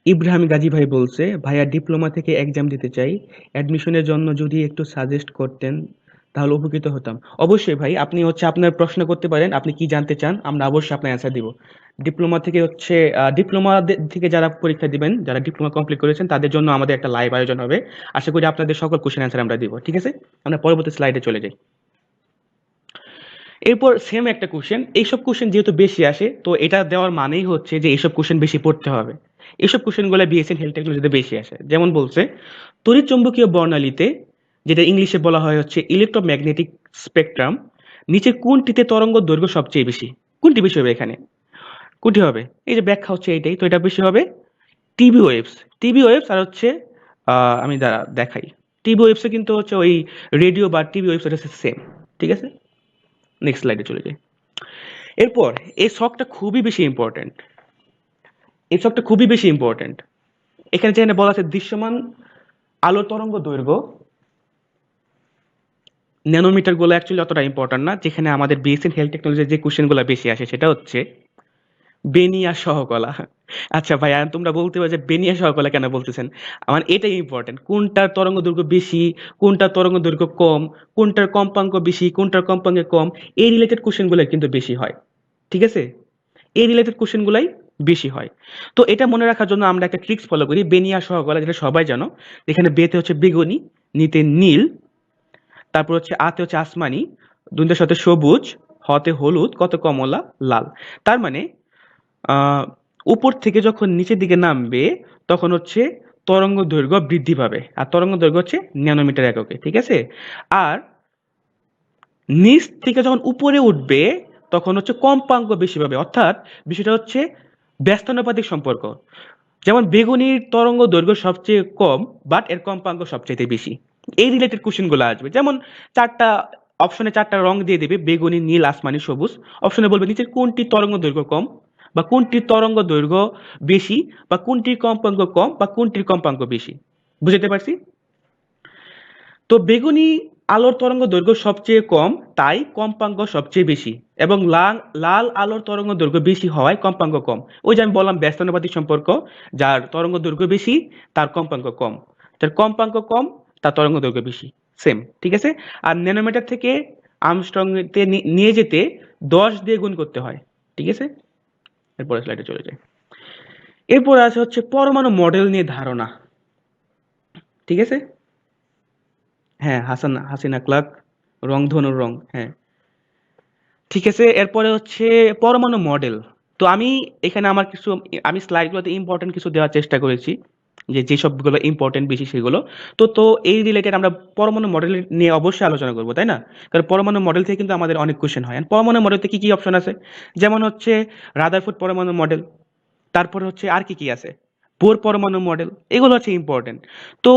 ইব্রাহিম গাজী ভাই বলছে, ভাইয়া ডিপ্লোমা থেকে এক্সাম দিতে চাই, অ্যাডমিশনের জন্য যদি একটু সাজেস্ট করতেন তাহলে উপকৃত হতাম। অবশ্যই ভাই, আপনি হচ্ছে আপনার প্রশ্ন করতে পারেন, আপনি কি জানতে চান, আমরা অবশ্যই আপনার অ্যান্সার দিব। ডিপ্লোমা থেকে হচ্ছে ডিপ্লোমা থেকে যারা পরীক্ষা দিবেন, যারা ডিপ্লোমা কমপ্লিট করেছেন তাদের জন্য আমাদের একটা লাইভ আয়োজন হবে। আশা করি আপনাদের সকল কোশ্চেন অ্যান্সার আমরা দিব, ঠিক আছে? আমরা পরবর্তী স্লাইডে চলে যাই। এরপর সেম একটা কোশ্চেন, এইসব কোশ্চেন যেহেতু বেশি আসে তো এটা দেওয়ার মানেই হচ্ছে যে এইসব কোশ্চেন বেশি পড়তে হবে। এইসব কোশ্চেনগুলো বিএসসি হেলথ টেকনোলজিতে বেশি আসে। যেমন বলছে, তড়িৎ চুম্বকীয় বর্ণালীতে, যেটা ইংলিশে বলা হয় হচ্ছে ইলেকট্রোম্যাগনেটিক স্পেকট্রাম, নিচে কোনটিতে তরঙ্গ দৈর্ঘ্য সবচেয়ে বেশি? কোনটি বেশি হবে এখানে? কোনটি হবে? এই যে ব্যাখ্যা হচ্ছে এইটাই, তো এটা বেশি হবে টিবি ওয়েভস। টিবি ওয়েভস আর হচ্ছে আমি দ্বারা দেখাই, টিবি ওয়েভসে কিন্তু হচ্ছে ওই রেডিও বা টিবি ওয়েভস এটা সেম, ঠিক আছে? নেক্সট স্লাইডে চলে যাই। এরপর এই শখটা খুবই বেশি ইম্পর্টেন্ট, এই শখটা খুবই বেশি ইম্পর্টেন্ট। এখানে যেখানে বলা আছে দৃশ্যমান আলোর তরঙ্গ দৈর্ঘ্য, ন্যানোমিটার গুলো অ্যাকচুয়ালি অতটা ইম্পর্টেন্ট না। যেখানে আমাদের বিএসসি হেলথ টেকনোলজির যে কোশ্চেনগুলো বেশি আসে সেটা হচ্ছে বেনিয়া সহকলা। আচ্ছা ভাই, আর তোমরা বলতে পারো যে বেনিয়া সহকলা কেন বলতেছেন? আমার এটাই ইম্পর্টেন্ট, কোনটার তরঙ্গ দৈর্ঘ্য বেশি, কোনটার তরঙ্গ দৈর্ঘ্য কম, কোনটার কম্পাঙ্ক বেশি, কোনটার কম্পাঙ্ক কম, এই রিলেটেড কোশ্চেনগুলো কিন্তু বেশি হয়, ঠিক আছে? এই রিলেটেড কোশ্চেনগুলাই বেশি হয়। তো এটা মনে রাখার জন্য আমরা একটা ট্রিক্স ফলো করি, বেনিয়া সহকলা, যেটা সবাই জানো। এখানে বেতে হচ্ছে বেগুনি, নিতে নীল, তারপর হচ্ছে আতে হচ্ছে আসমানি, দুইটার সাথে সবুজ, হতে হলুদ, কত কমলা, লাল। তার মানে আহ, উপর থেকে যখন নিচের দিকে নামবে তখন হচ্ছে তরঙ্গ দৈর্ঘ্য বৃদ্ধি পাবে, আর তরঙ্গ দৈর্ঘ্য হচ্ছে ন্যানোমিটার এককে, ঠিক আছে? আর নিচ থেকে যখন উপরে উঠবে তখন হচ্ছে কম্পাঙ্ক বেশি পাবে, অর্থাৎ বিষয়টা হচ্ছে ব্যস্তানুপাতিক সম্পর্ক। যেমন বেগুনির তরঙ্গ দৈর্ঘ্য সবচেয়ে কম, বাট এর কম্পাঙ্ক সবচেয়ে বেশি। এই রিলেটেড কোশ্চেনগুলো আসবে। যেমন চারটা অপশনে চারটা রং দিয়ে দেবে, বেগুনি, নীল, আসমানি, সবুজ। অপশনে বলবে নিচের কোনটি তরঙ্গ দৈর্ঘ্য কম, বা কোনটির তরঙ্গ দৈর্ঘ্য বেশি, বা কোনটির কম্পাঙ্ক কম, বা কোনটির কম্পাঙ্ক বেশি। বুঝতে পারছি? তো বেগুনি আলোর তরঙ্গ দৈর্ঘ্য সবচেয়ে কম, তাই কম্পাঙ্ক সবচেয়ে বেশি, এবং লাল লাল আলোর তরঙ্গ দৈর্ঘ্য বেশি হওয়ায় কম্পাঙ্ক কম। ওই যে আমি বললাম ব্যস্তানুপাতিক সম্পর্ক, যার তরঙ্গ দৈর্ঘ্য বেশি তার কম্পাঙ্ক কম, যার কম্পাঙ্ক কম তার তরঙ্গ দৈর্ঘ্য বেশি। সেম, ঠিক আছে? আর ন্যানোমিটার থেকে আর্মস্ট্রং তে নিয়ে যেতে 10 দিয়ে গুণ করতে হয়, ঠিক আছে? এরপরে স্লাইডে চলে যায়। এরপর আছে হচ্ছে পরমাণু মডেল নিয়ে ধারণা, ঠিক আছে? হ্যাঁ, হাসিনা ক্লার্ক, রংধনুর রং, হ্যাঁ, ঠিক আছে। এরপরে হচ্ছে পরমাণু মডেল। তো আমি এখানে আমার কিছু, আমি স্লাইডগুলোতে ইম্পর্টেন্ট কিছু দেওয়ার চেষ্টা করেছি, যে যেসবগুলো ইম্পর্টেন্ট বেশি সেগুলো। তো এই রিলেটেড আমরা পরমাণু মডেল নিয়ে অবশ্যই আলোচনা করবো, তাই না? কারণ পরমাণু মডেল থেকে কিন্তু আমাদের অনেক কোশ্চেন হয়। And পরমাণু মডেলতে কি কি অপশন আছে? যেমন হচ্ছে রাদারফোর্ড পরমাণু মডেল, তারপরে হচ্ছে আর কি কি আছে, বোর পরমাণু মডেল, এগুলো হচ্ছে ইম্পর্টেন্ট। তো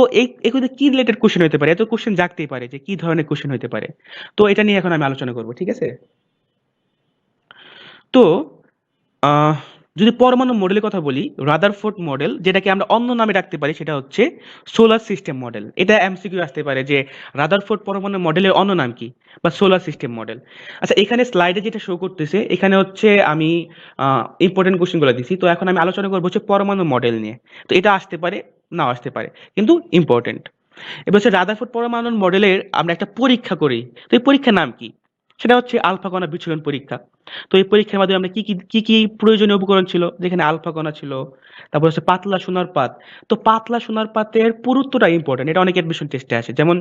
এগুলো কি রিলেটেড কোশ্চেন হতে পারে, এত কোশ্চেন জাগতেই পারে যে কি ধরনের কোশ্চেন হতে পারে। তো এটা নিয়ে এখন আমি আলোচনা করবো, ঠিক আছে? তো আহ, যদি পরমাণু মডেলের কথা বলি, রাদারফোর্ড মডেল, যেটাকে আমরা অন্য নামে রাখতে পারি সেটা হচ্ছে সোলার সিস্টেম মডেল। এটা এমসিকিউ আসতে পারে যে রাদারফোর্ড পরমাণু মডেলের অন্য নাম কি, বা সোলার সিস্টেম মডেল। আচ্ছা, এখানে স্লাইডে যেটা শো করতেছে এখানে হচ্ছে আমি ইম্পর্টেন্ট কোশ্চেনগুলো দিছি। তো এখন আমি আলোচনা করবো হচ্ছে পরমাণু মডেল নিয়ে। তো এটা আসতে পারে, নাও আসতে পারে, কিন্তু ইম্পর্টেন্ট। এবার হচ্ছে রাদারফোর্ড পরমাণু মডেলের আমরা একটা পরীক্ষা করি, তো এই পরীক্ষার নাম কি? সেটা হচ্ছে আলফা কণা বিচ্ছুরণ পরীক্ষা। তো এই পরীক্ষার মাধ্যমে আমরা কি প্রয়োজনীয় উপকরণ ছিল, যেখানে আলফা কণা ছিল, তারপর হচ্ছে পাতলা সোনার পাত। তো পাতলা সোনার পাতের পুরুত্বটা ইম্পর্টেন্ট, এটা অনেক অ্যাডমিশন টেস্টে আসে। যেমন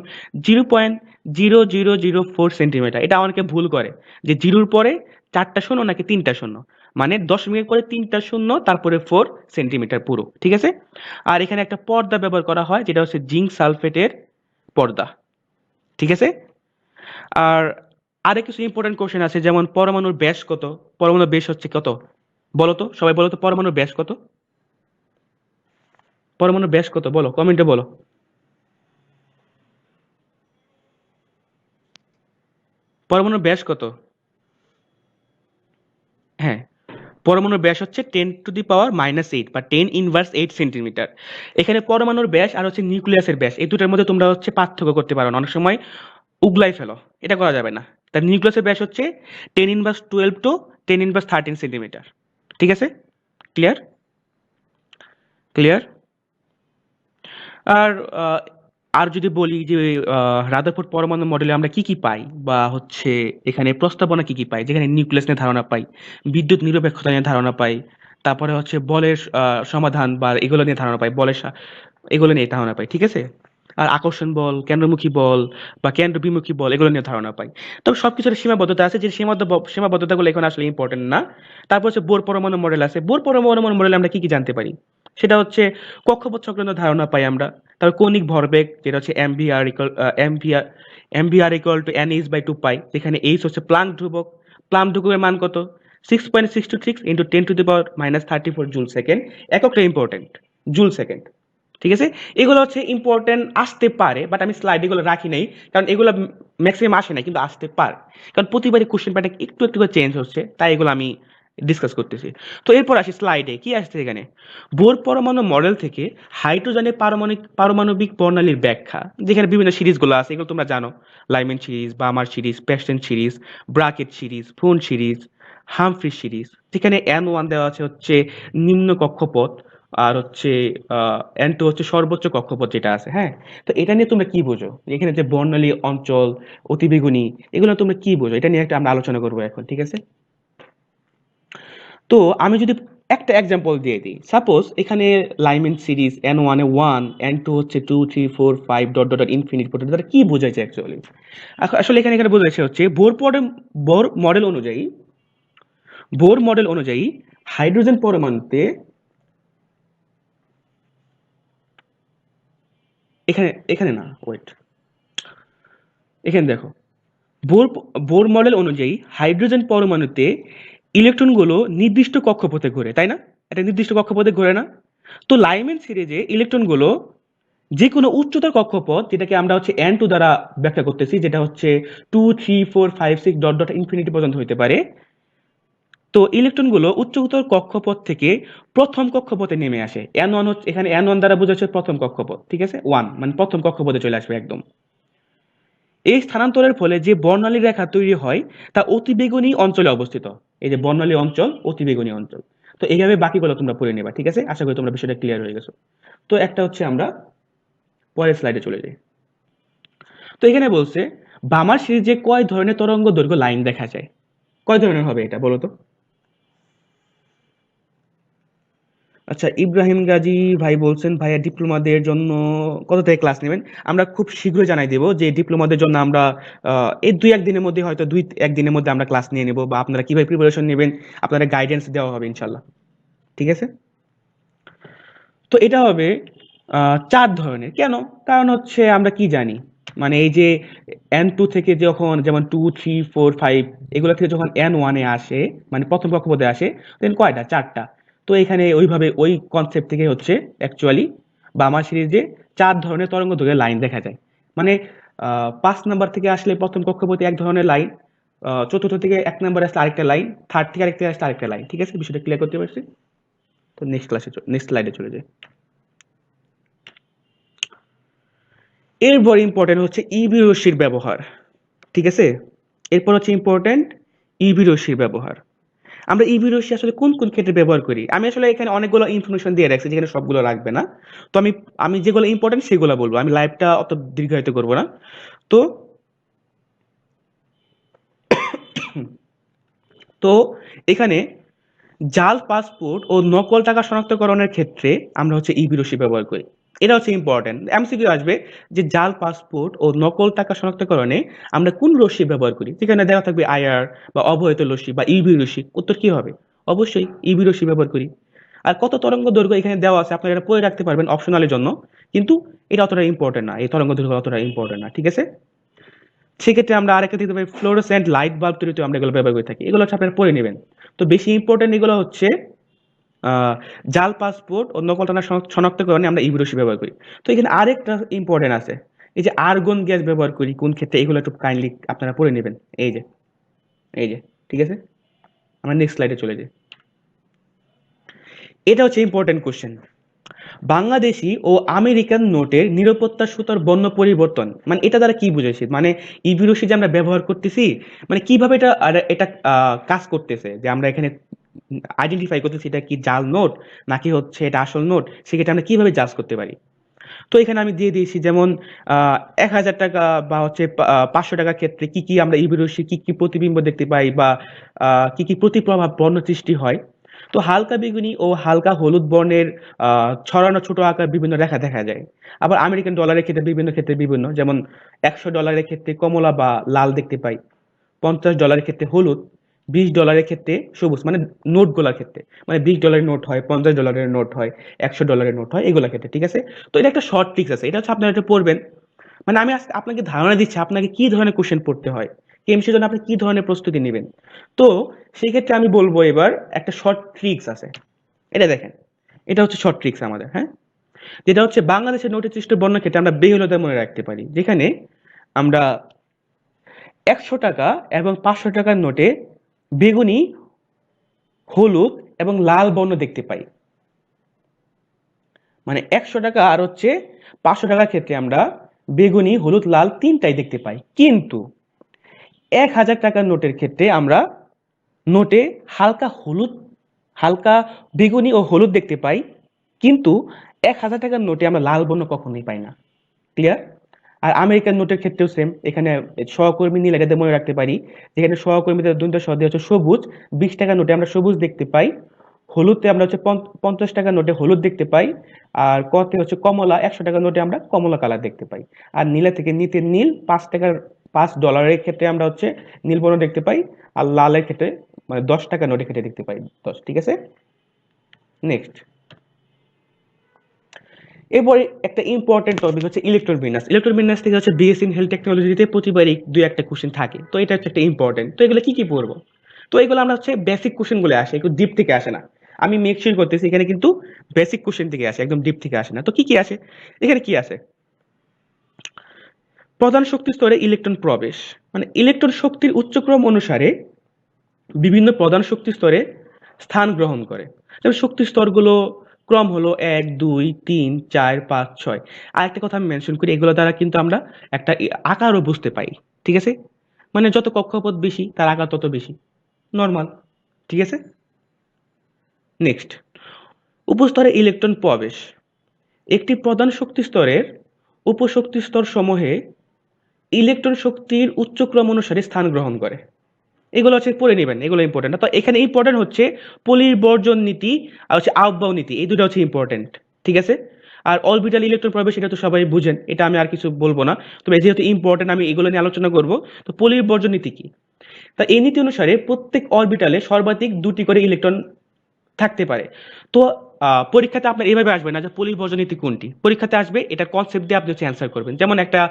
0.0004 সেন্টিমিটার, এটা অনেকে ভুল করে যে জিরোর পরে 4টা শূন্য নাকি 3টা শূন্য, মানে দশমিকের পরে 3টা শূন্য তারপরে 4 সেন্টিমিটার পুরো, ঠিক আছে? আর এখানে একটা পর্দা ব্যবহার করা হয় যেটা হচ্ছে জিঙ্ক সালফেটের পর্দা, ঠিক আছে? আর আরেক কিছু ইম্পর্টেন্ট কোশ্চেন আছে, যেমন পরমাণুর ব্যাস কত? পরমাণুর ব্যাস হচ্ছে কত? বলো তো, সবাই বলো তো, পরমাণুর ব্যাস কত? পরমাণুর ব্যাস কত বলো, কমেন্টে বলো। পরমাণুর ব্যাস কত? হ্যাঁ, পরমাণুর ব্যাস হচ্ছে 10⁻⁻8 বা 10⁻⁸ এখানে পরমাণুর ব্যাস আর হচ্ছে নিউক্লিয়াসের ব্যাস, এই দুটোর মধ্যে তোমরা হচ্ছে পার্থক্য করতে পারো না, অনেক সময় উগলাই ফেলো, এটা করা যাবে না। তার নিউক্লিয়াসের ব্যাস হচ্ছে 10⁻12 টু 10⁻13 সেন্টিমিটার, ঠিক আছে? ক্লিয়ার? ক্লিয়ার? আর আহ, আর যদি বলি যে রাদারফোর্ড পরমাণু মডেলে আমরা কি কি পাই, বা হচ্ছে এখানে প্রস্তাবনা কি কি পাই, যেখানে নিউক্লিয়াস নিয়ে ধারণা পাই, বিদ্যুৎ নিরপেক্ষতা নিয়ে ধারণা পাই, তারপরে হচ্ছে বলের সমাধান বা এগুলো নিয়ে ধারণা পাই, এগুলো নিয়ে ধারণা পাই, ঠিক আছে? আর আকর্ষণ বল, কেন্দ্রমুখী বল বা কেন্দ্র বিমুখী বল, এগুলো নিয়ে ধারণা পাই। তবে সবকিছুর সীমাবদ্ধতা আছে, যে সীমাবদ্ধতাগুলো এখানে আসলে ইম্পর্টেন্ট না। তারপর হচ্ছে বোর পরমাণু মডেল আছে। বোর পরমাণু মডেলে আমরা কি কি জানতে পারি? সেটা হচ্ছে কক্ষপথ সংক্রান্ত ধারণা পাই আমরা। তারপর কৌণিক ভরবেগ, যেটা হচ্ছে mvr/টু পাই, যেখানে এইচ হচ্ছে প্লাঙ্ক ধ্রুবক। প্লাঙ্ক ধ্রুবকের মান কত? 6.626 ইন্টু 10⁻34 জুল সেকেন্ড। এককটা ইম্পর্টেন্ট, জুল সেকেন্ড। ঠিক আছে? এগুলো হচ্ছে ইম্পর্টেন্ট, আসতে পারে, বাট আমি স্লাইড এগুলো রাখি নাই, কারণ এগুলো ম্যাক্সিমাম আসে না, কিন্তু আসতে পারে। কারণ প্রতিবারই কোশ্চেন প্যাটার্ন একটু একটু করে চেঞ্জ হচ্ছে, তাই এগুলো আমি ডিসকাস করতেছি। তো এরপর আসি স্লাইডে কি আসছে এখানে। বোর পরমাণু মডেল থেকে হাইড্রোজেনের পারমাণবিক বর্ণালীর ব্যাখ্যা, যেখানে বিভিন্ন সিরিজগুলো আছে, এগুলো তোমরা জানো। Lyman series, Balmer series, Paschen series, Brackett series, Pfund series, Humphrey series. যেখানে N1 দেওয়া আছে হচ্ছে নিম্ন কক্ষপথ, আর হচ্ছে N2 হচ্ছে সর্বোচ্চ কক্ষপথ যেটা আছে, হ্যাঁ। তো এটা নিয়ে তোমরা কি বোঝো? এখানে যে বর্ণালী অঞ্চল, অতিবেগুনি, এগুলো তোমরা কি বোঝো? এটা নিয়ে একটা আমরা আলোচনা করবো এখন, ঠিক আছে? তো আমি যদি একটা এক্সাম্পল দিয়ে দিই, সাপোজ এখানে লাইমেন সিরিজ N1 এ 1, N2 হচ্ছে 2 3 4 5 ডট ডট ডট ইনফিনিট পর্যন্ত, তারা কি বোঝাইছে অ্যাকচুয়ালি? আসলে এখানে বোঝাইছে হচ্ছে বোর মডেল অনুযায়ী, বোর মডেল অনুযায়ী হাইড্রোজেন পরমাণুতে, এখানে এখানে না, ওয়েট, এখানে দেখো, বোর বোর মডেল অনুযায়ী হাইড্রোজেন পরমাণুতে ইলেকট্রনগুলো নির্দিষ্ট কক্ষপথে ঘোরে, তাই না? একটা নির্দিষ্ট কক্ষপথে ঘোরে না? তো লাইমেন সিরিজে ইলেকট্রনগুলো যে কোনো উচ্চতর কক্ষপথ, যেটাকে আমরা হচ্ছে N2 দ্বারা ব্যাখ্যা করতেছি, যেটা হচ্ছে 2 3 4 5 6 ডট ডট ইনফিনিটি পর্যন্ত হইতে পারে। তো ইলেকট্রনগুলো উচ্চতর কক্ষপথ থেকে প্রথম কক্ষপথে নেমে আসে। N1 হচ্ছে, এখানে N1 দ্বারা বোঝাচ্ছে প্রথম কক্ষপথ, ঠিক আছে? 1 মানে প্রথম কক্ষপথে চলে আসবে একদম। এই স্থানান্তরের ফলে যে বর্ণালী রেখা তৈরি হয় তা অতিবেগুনী অঞ্চলে অবস্থিত। এই যে বর্ণালী অঞ্চল, অতিবেগুনী অঞ্চল। তো এইভাবে বাকিগুলো তোমরা পড়ে নেবা, ঠিক আছে? আশা করি তোমরা বিষয়টা ক্লিয়ার হয়ে গেছো। তো একটা হচ্ছে আমরা পরের স্লাইডে চলে যাই। তো এখানে বলছে বামার সিরিজে কয় ধরনের তরঙ্গ দৈর্ঘ্য লাইন দেখা যায়? কয় ধরনের হবে এটা বলো তো? আচ্ছা, ইব্রাহিম গাজী ভাই বলছেন, ভাইয়া ডিপ্লোমাদের জন্য কত থেকে ক্লাস নেবেন? আমরা খুব শীঘ্রই জানাই দেব যে ডিপ্লোমাদের জন্য আমরা এই দুই একদিনের মধ্যে, হয়তো দুই একদিনের মধ্যে আমরা ক্লাস নিয়ে নেব, বা আপনারা কিভাবে প্রিপারেশন নেবেন আপনারা গাইডেন্স দেওয়া হবে ইনশাল্লাহ, ঠিক আছে? তো এটা হবে 4 ধরনের। কেন? কারণ হচ্ছে আমরা কি জানি, মানে এই যে N2 থেকে যখন, যেমন 2 3 4 5, এগুলো থেকে যখন N1 এ আসে, মানে প্রথম কক্ষপথে আসে, দেন কয়টা? 4টা। তো এখানে ওইভাবে ওই কনসেপ্ট থেকে হচ্ছে অ্যাকচুয়ালি বার্মা সিরিজে 4 ধরনের তরঙ্গ দৈর্ঘ্যের লাইন দেখা যায়। মানে 5 নাম্বার থেকে আসলে প্রথম কক্ষপথে এক ধরনের লাইন, চতুর্থ থেকে 1 নাম্বার আসলে আরেকটা লাইন, থার্ড থেকে আরেকটা আসলে আরেকটা লাইন, ঠিক আছে? বিষয়টা ক্লিয়ার করতে পারছি? তো নেক্সট স্লাইডে চলে যাই। এরপর ইম্পর্টেন্ট হচ্ছে ইবি রশ্মির ব্যবহার, ঠিক আছে? এরপর হচ্ছে ইম্পর্টেন্ট ইবি রশ্মির ব্যবহার। আমরা ইবি রশ্মি আসলে কোন কোন ক্ষেত্রে ব্যবহার করি? আমি আসলে এখানে অনেকগুলো ইনফরমেশন দিয়ে রাখছি, যেখানে সবগুলো লাগবে না। তো আমি আমি যেগুলো ইম্পর্টেন্ট সেগুলো বলবো, আমি লাইভটা অত দীর্ঘায়িত করবো না। তো তো এখানে জাল পাসপোর্ট ও নকল টাকা শনাক্তকরণের ক্ষেত্রে আমরা হচ্ছে ইবি রশ্মি ব্যবহার করি। এটা হচ্ছে ইম্পর্টেন্ট, এমসিকিউ আসবে যে জাল পাসপোর্ট ও নকল টাকা শনাক্তকরণে আমরা কোন রশ্মি ব্যবহার করি। যেখানে দেওয়া থাকবে আইআর বা অবহিত রশ্মি বা ইবি রশ্মি, উত্তর কি হবে? অবশ্যই ইবি রশ্মি ব্যবহার করি। আর কত তরঙ্গ দৈর্ঘ্য এখানে দেওয়া আছে, আপনারা এটা পড়ে রাখতে পারবেন অপশনালের জন্য, কিন্তু এটা অতটা ইম্পর্টেন্ট না, এই তরঙ্গ দৈর্ঘ্য অতটা ইম্পর্টেন্ট না, ঠিক আছে? সেক্ষেত্রে আমরা আরেকটা দিতে পারি, ফ্লোরোসেন্ট লাইট বাল্ব তৈরিতে আমরা এগুলো ব্যবহার করে থাকি। এগুলো হচ্ছে আপনারা পড়ে নেবেন। তো বেশি ইম্পর্টেন্ট এগুলো হচ্ছে জাল পাসপোর্ট ও নকল টাকা শনাক্তকরণে আমরা ইবি রশ্মি ব্যবহার করি। তো এখানে আরেকটা ইম্পর্টেন্ট আছে, এই যে আর্গন গ্যাস ব্যবহার করি কোন ক্ষেত্রে, এগুলো একটু কাইন্ডলি আপনারা পড়ে নেবেন। এই যে, এই যে, ঠিক আছে? আমরা নেক্সট স্লাইডে চলে যাই। এটা হচ্ছে ইম্পর্টেন্ট কোশ্চেন। বাংলাদেশি ও আমেরিকান নোটের নিরাপত্তা সুতার বর্ণ পরিবর্তন, মানে এটা দ্বারা কি বুঝাইছি? মানে ইবি রশ্মি যে আমরা ব্যবহার করতেছি, মানে কিভাবে এটা কাজ করতেছে, যে আমরা এখানে আইডেন্টিফাই করতেছি এটা কি জাল নোট নাকি হচ্ছে এটা আসল নোট, সেক্ষেত্রে আমরা কিভাবে জাজ করতে পারি? তো এখানে আমি দিয়ে দিয়েছি যেমন ১,০০০ টাকা বা হচ্ছে ৫০০ টাকার ক্ষেত্রে কি কি আমরা ইবি রশ্মি কি কি প্রতিবিম্ব দেখতে পাই বা কি কি প্রতিপ্রভাব বর্ণ সৃষ্টি হয়। তো হালকা বেগুনি ও হালকা হলুদ বর্ণের ছড়ানো ছোট আকার বিভিন্ন রেখা দেখা যায়। আবার আমেরিকান ডলারের ক্ষেত্রে বিভিন্ন, যেমন $১০০ ক্ষেত্রে কমলা বা লাল দেখতে পাই, $৫০ ক্ষেত্রে হলুদ, $২০ ক্ষেত্রে সবুজ, মানে নোটগুলার ক্ষেত্রে, মানে $২০ নোট হয়, $৫০ নোট হয়, $১০০ নোট হয়, এগুলোর ক্ষেত্রে, ঠিক আছে? তো এটা একটা শর্ট ট্রিক্স আছে, এটা হচ্ছে আপনারা এটা পড়বেন। মানে আমি আজকে আপনাকে ধারণা দিচ্ছি আপনাকে কি ধরনের কোশ্চেন পড়তে হয়, কেমিস্ট্রির জন্য আপনি কি ধরনের প্রস্তুতি নেবেন। তো সেই ক্ষেত্রে আমি বলবো এবার একটা শর্ট ট্রিক্স আছে, এটা দেখেন, এটা হচ্ছে শর্ট ট্রিক্স আমাদের, হ্যাঁ, যেটা হচ্ছে বাংলাদেশের নোটের সৃষ্ট বর্ণ ক্ষেত্রে আমরা বেহুলতা মনে রাখতে পারি, যেখানে আমরা ১০০ টাকা এবং ৫০০ টাকার নোটে বেগুনি, হলুদ এবং লাল বর্ণ দেখতে পাই। মানে ১০০ টাকা আর হচ্ছে ৫০০ টাকার ক্ষেত্রে আমরা বেগুনি, হলুদ, লাল তিনটাই দেখতে পাই, কিন্তু ১,০০০ টাকার নোটের ক্ষেত্রে আমরা নোটে হালকা হলুদ, হালকা বেগুনি ও হলুদ দেখতে পাই, কিন্তু ১,০০০ টাকার নোটে আমরা লাল বর্ণ কখনোই পাই না। ক্লিয়ার? আর আমেরিকান নোটের ক্ষেত্রেও সেম, এখানে সহকর্মী নীল, এটাতে মনে রাখতে পারি, যেখানে সহকর্মীদের দ্বন্দ্ব সহ দিয়ে হচ্ছে সবুজ, ২০ টাকার নোটে আমরা সবুজ দেখতে পাই, হলুদে আমরা হচ্ছে ৫০ টাকার নোটে হলুদ দেখতে পাই, আর কতে হচ্ছে কমলা, ১০০ টাকার নোটে আমরা কমলা কালার দেখতে পাই। আর নীলা থেকে নিতে নীল, $৫ ক্ষেত্রে আমরা হচ্ছে নীল বর্ণ দেখতে পাই, আর লালের ক্ষেত্রে মানে ১০ টাকা নোটের ক্ষেত্রে দেখতে পাই ১০, ঠিক আছে? নেক্সট, এরপরে একটা ইম্পর্টেন্ট টপিক হচ্ছে ইলেকট্রন বিন্যাস। ইলেকট্রন বিন্যাস থেকে হচ্ছে বিএসসি ইন হেলথ টেকনোলজিতে প্রতিবারই দুই একটা কোশ্চেন থাকে, তো এটা হচ্ছে একটা ইম্পর্টেন্ট। তো এগুলো কি কি পড়বো? তো এগুলো আমরা হচ্ছে বেসিক কোশ্চেন গুলো আসে, একটু ডিপ থেকে আসে না। আমি মেক শিওর করতেছি এখানে কিন্তু বেসিক কোশ্চেন থেকে আসে, একদম ডিপ থেকে আসে না। তো কি কি আসে এখানে? কি আছে? প্রধান শক্তি স্তরে ইলেকট্রন প্রবেশ, মানে ইলেকট্রন শক্তির উচ্চক্রম অনুসারে বিভিন্ন প্রধান শক্তি স্তরে স্থান গ্রহণ করে। যেমন শক্তি স্তরগুলো ক্রম হলো ১, ২, ৩, ৪, ৫, ৬। আরেকটা কথা আমি মেনশন করি, এগুলো দ্বারা কিন্তু আমরা একটা আকারও বুঝতে পাই, ঠিক আছে? মানে যত কক্ষপথ বেশি তার আকার তত বেশি, নর্মাল, ঠিক আছে? নেক্সট, উপস্তরে ইলেকট্রন প্রবেশ, একটি প্রধান শক্তি স্তরের উপশক্তি স্তর সমূহে ইলেকট্রন শক্তির উচ্চক্রম অনুসারে স্থান গ্রহণ করে। এগুলো হচ্ছে পড়ে নেবেন, এগুলো ইম্পর্টেন্ট না। তো এখানে ইম্পর্টেন্ট হচ্ছে পরিবর্জন নীতি আর হচ্ছে আহ্বাও নীতি, এই দুটো হচ্ছে ইম্পর্টেন্ট, ঠিক আছে? আর অরবিটাল ইলেকট্রন প্রবেশ এটা তো সবাই বুঝেন, এটা আমি আর কিছু বলবো না। তবে যেহেতু ইম্পর্টেন্ট আমি এগুলো নিয়ে আলোচনা করব। তো পরিবর্জন নীতি কি? তা এই নীতি অনুসারে প্রত্যেক অরবিটালে সর্বাধিক ২টি করে ইলেকট্রন থাকতে পারে। তো পরীক্ষাতে আপনার এভাবে আসবে না যে পরিবর্জন নীতি কোনটি, পরীক্ষাতে আসবে এটা কনসেপ্ট দিয়ে আপনি হচ্ছে অ্যান্সার করবেন। যেমন একটা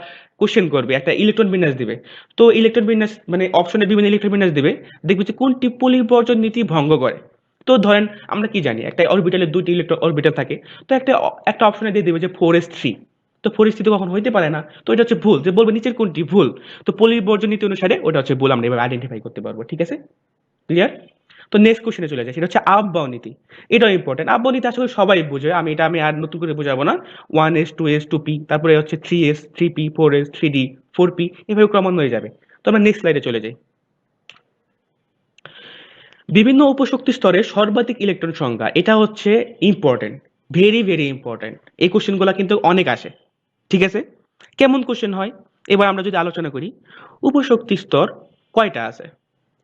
কোশ্চেন করবে, একটা ইলেকট্রন বিন্যাস দিবে, তো ইলেকট্রন বিন্যাস মানে অপশনে বিভিন্ন ইলেকট্রন বিন্যাস দিবে, দেখবে যে কোনটি পরিবর্জন নীতি ভঙ্গ করে। তো ধরেন আমরা কি জানি একটা অরবিটালে ২টি ইলেকট্রন অরবিটাল থাকে, তো একটা অপশনে দিয়ে দিবে যে 4s3, তো 4s3 তো কখন হইতে পারে না, তো এটা হচ্ছে ভুল, যে বলবে নিচের কোনটি ভুল। তো পরিবর্জন নীতি অনুসারে ওটা হচ্ছে ভুল, আমরা এভাবে আইডেন্টিফাই করতে পারবো, ঠিক আছে? ক্লিয়ার? তো নেক্সট কোশ্চেনে চলে যায়, সেটা হচ্ছে আহ্বাও নীতি। এটাও ইম্পর্টেন্ট। আহ্বাও নীতি আসলে সবাই বুঝে, আমি আর নতুন করে বোঝাবো না। 1s 2s 2p, তারপরে হচ্ছে 3s 3p 4s 3d 4p, এভাবে ক্রমান্বয়ে যাবে। তো আমরা নেক্সট স্লাইডে চলে যাই। বিভিন্ন উপশক্তি স্তরে সর্বাধিক ইলেকট্রন সংখ্যা, এটা হচ্ছে ইম্পর্টেন্ট, ভেরি ভেরি ইম্পর্টেন্ট। এই কোশ্চেনগুলো কিন্তু অনেক আসে, ঠিক আছে? কেমন কোশ্চেন হয় এবার আমরা যদি আলোচনা করি, উপশক্তি স্তর কয়টা আছে,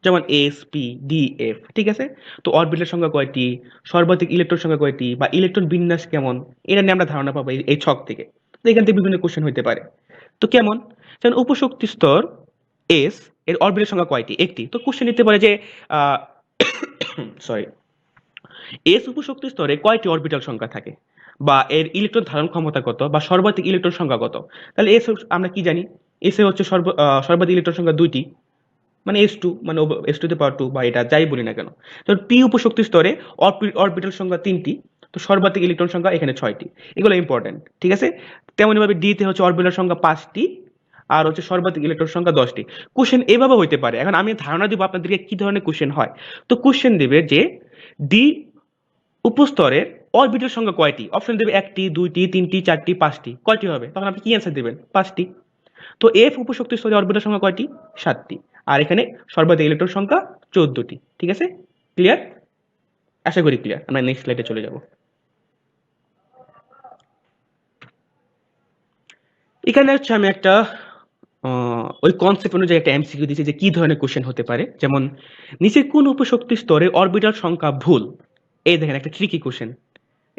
যেমন এস পি ডি এফ, ঠিক আছে? তো অরবিটাল সংখ্যা কয়টি, সর্বাধিক ইলেকট্রন সংখ্যা কয়টি, বা ইলেকট্রন বিন্যাস কেমন, এটা নিয়ে আমরা ধারণা পাবো এই ছক থেকে। তো এখান থেকে বিভিন্ন কোশ্চেন হইতে পারে। তো কেমন, যেমন উপশক্তি স্তর এস এর অরবিটাল সংখ্যা কয়টি, একটি। তো কোশ্চেন নিতে পারে যে সরি, এস উপশক্তি স্তরে কয়টি অরবিটাল সংখ্যা থাকে, বা এর ইলেকট্রন ধারণ ক্ষমতা কত, বা সর্বাধিক ইলেকট্রন সংখ্যা কত। তাহলে এস আমরা কি জানি, এস এ হচ্ছে সর্বাধিক ইলেকট্রন সংখ্যা ২টি, মানে S2, মানে S2 তে পাওয়ার 2, বা এটা যাই বলি না কেন। তো পি উপশক্তি স্তরে অরবিটাল সংখ্যা 3টি, তো সর্বাধিক ইলেকট্রন সংখ্যা এখানে 6টি। এগুলো ইম্পর্টেন্ট, ঠিক আছে? তেমনি ভাবে ডি তে হচ্ছে অরবিটাল সংখ্যা 5টি, আর হচ্ছে সর্বাধিক ইলেকট্রন সংখ্যা 10টি। কোশ্চেন এভাবে হইতে পারে। এখন আমি ধারণা দিব আপনাদেরকে কি ধরনের কোশ্চেন হয়। তো কোশ্চেন দেবে যে ডি উপস্তরের অরবিটাল সংখ্যা কয়টি, অপশন দেবে 1টি 2টি 3টি 4টি 5টি, কয়টি হবে, তখন আপনি কি অ্যান্সার দেবেন? 5টি। তো এফ উপশক্তি স্তরে অরবিটাল সংখ্যা কয়টি? 7টি। আর এখানে সর্বাধিক ইলেকট্রন সংখ্যা 14টি, ঠিক আছে? ক্লিয়ার? আশা করি ক্লিয়ার। আমরা নেক্সট স্লাইডে চলে যাব। এখানে হচ্ছে আমি একটা ওই কনসেপ্ট অনুযায়ী একটা এমসিকিউ দিয়েছি যে কি ধরনের কোশ্চেন হতে পারে। যেমন নিচের কোন উপশক্তি স্তরে অরবিটাল সংখ্যা ভুল? এই দেখেন একটা ট্রিকি কোশ্চেন।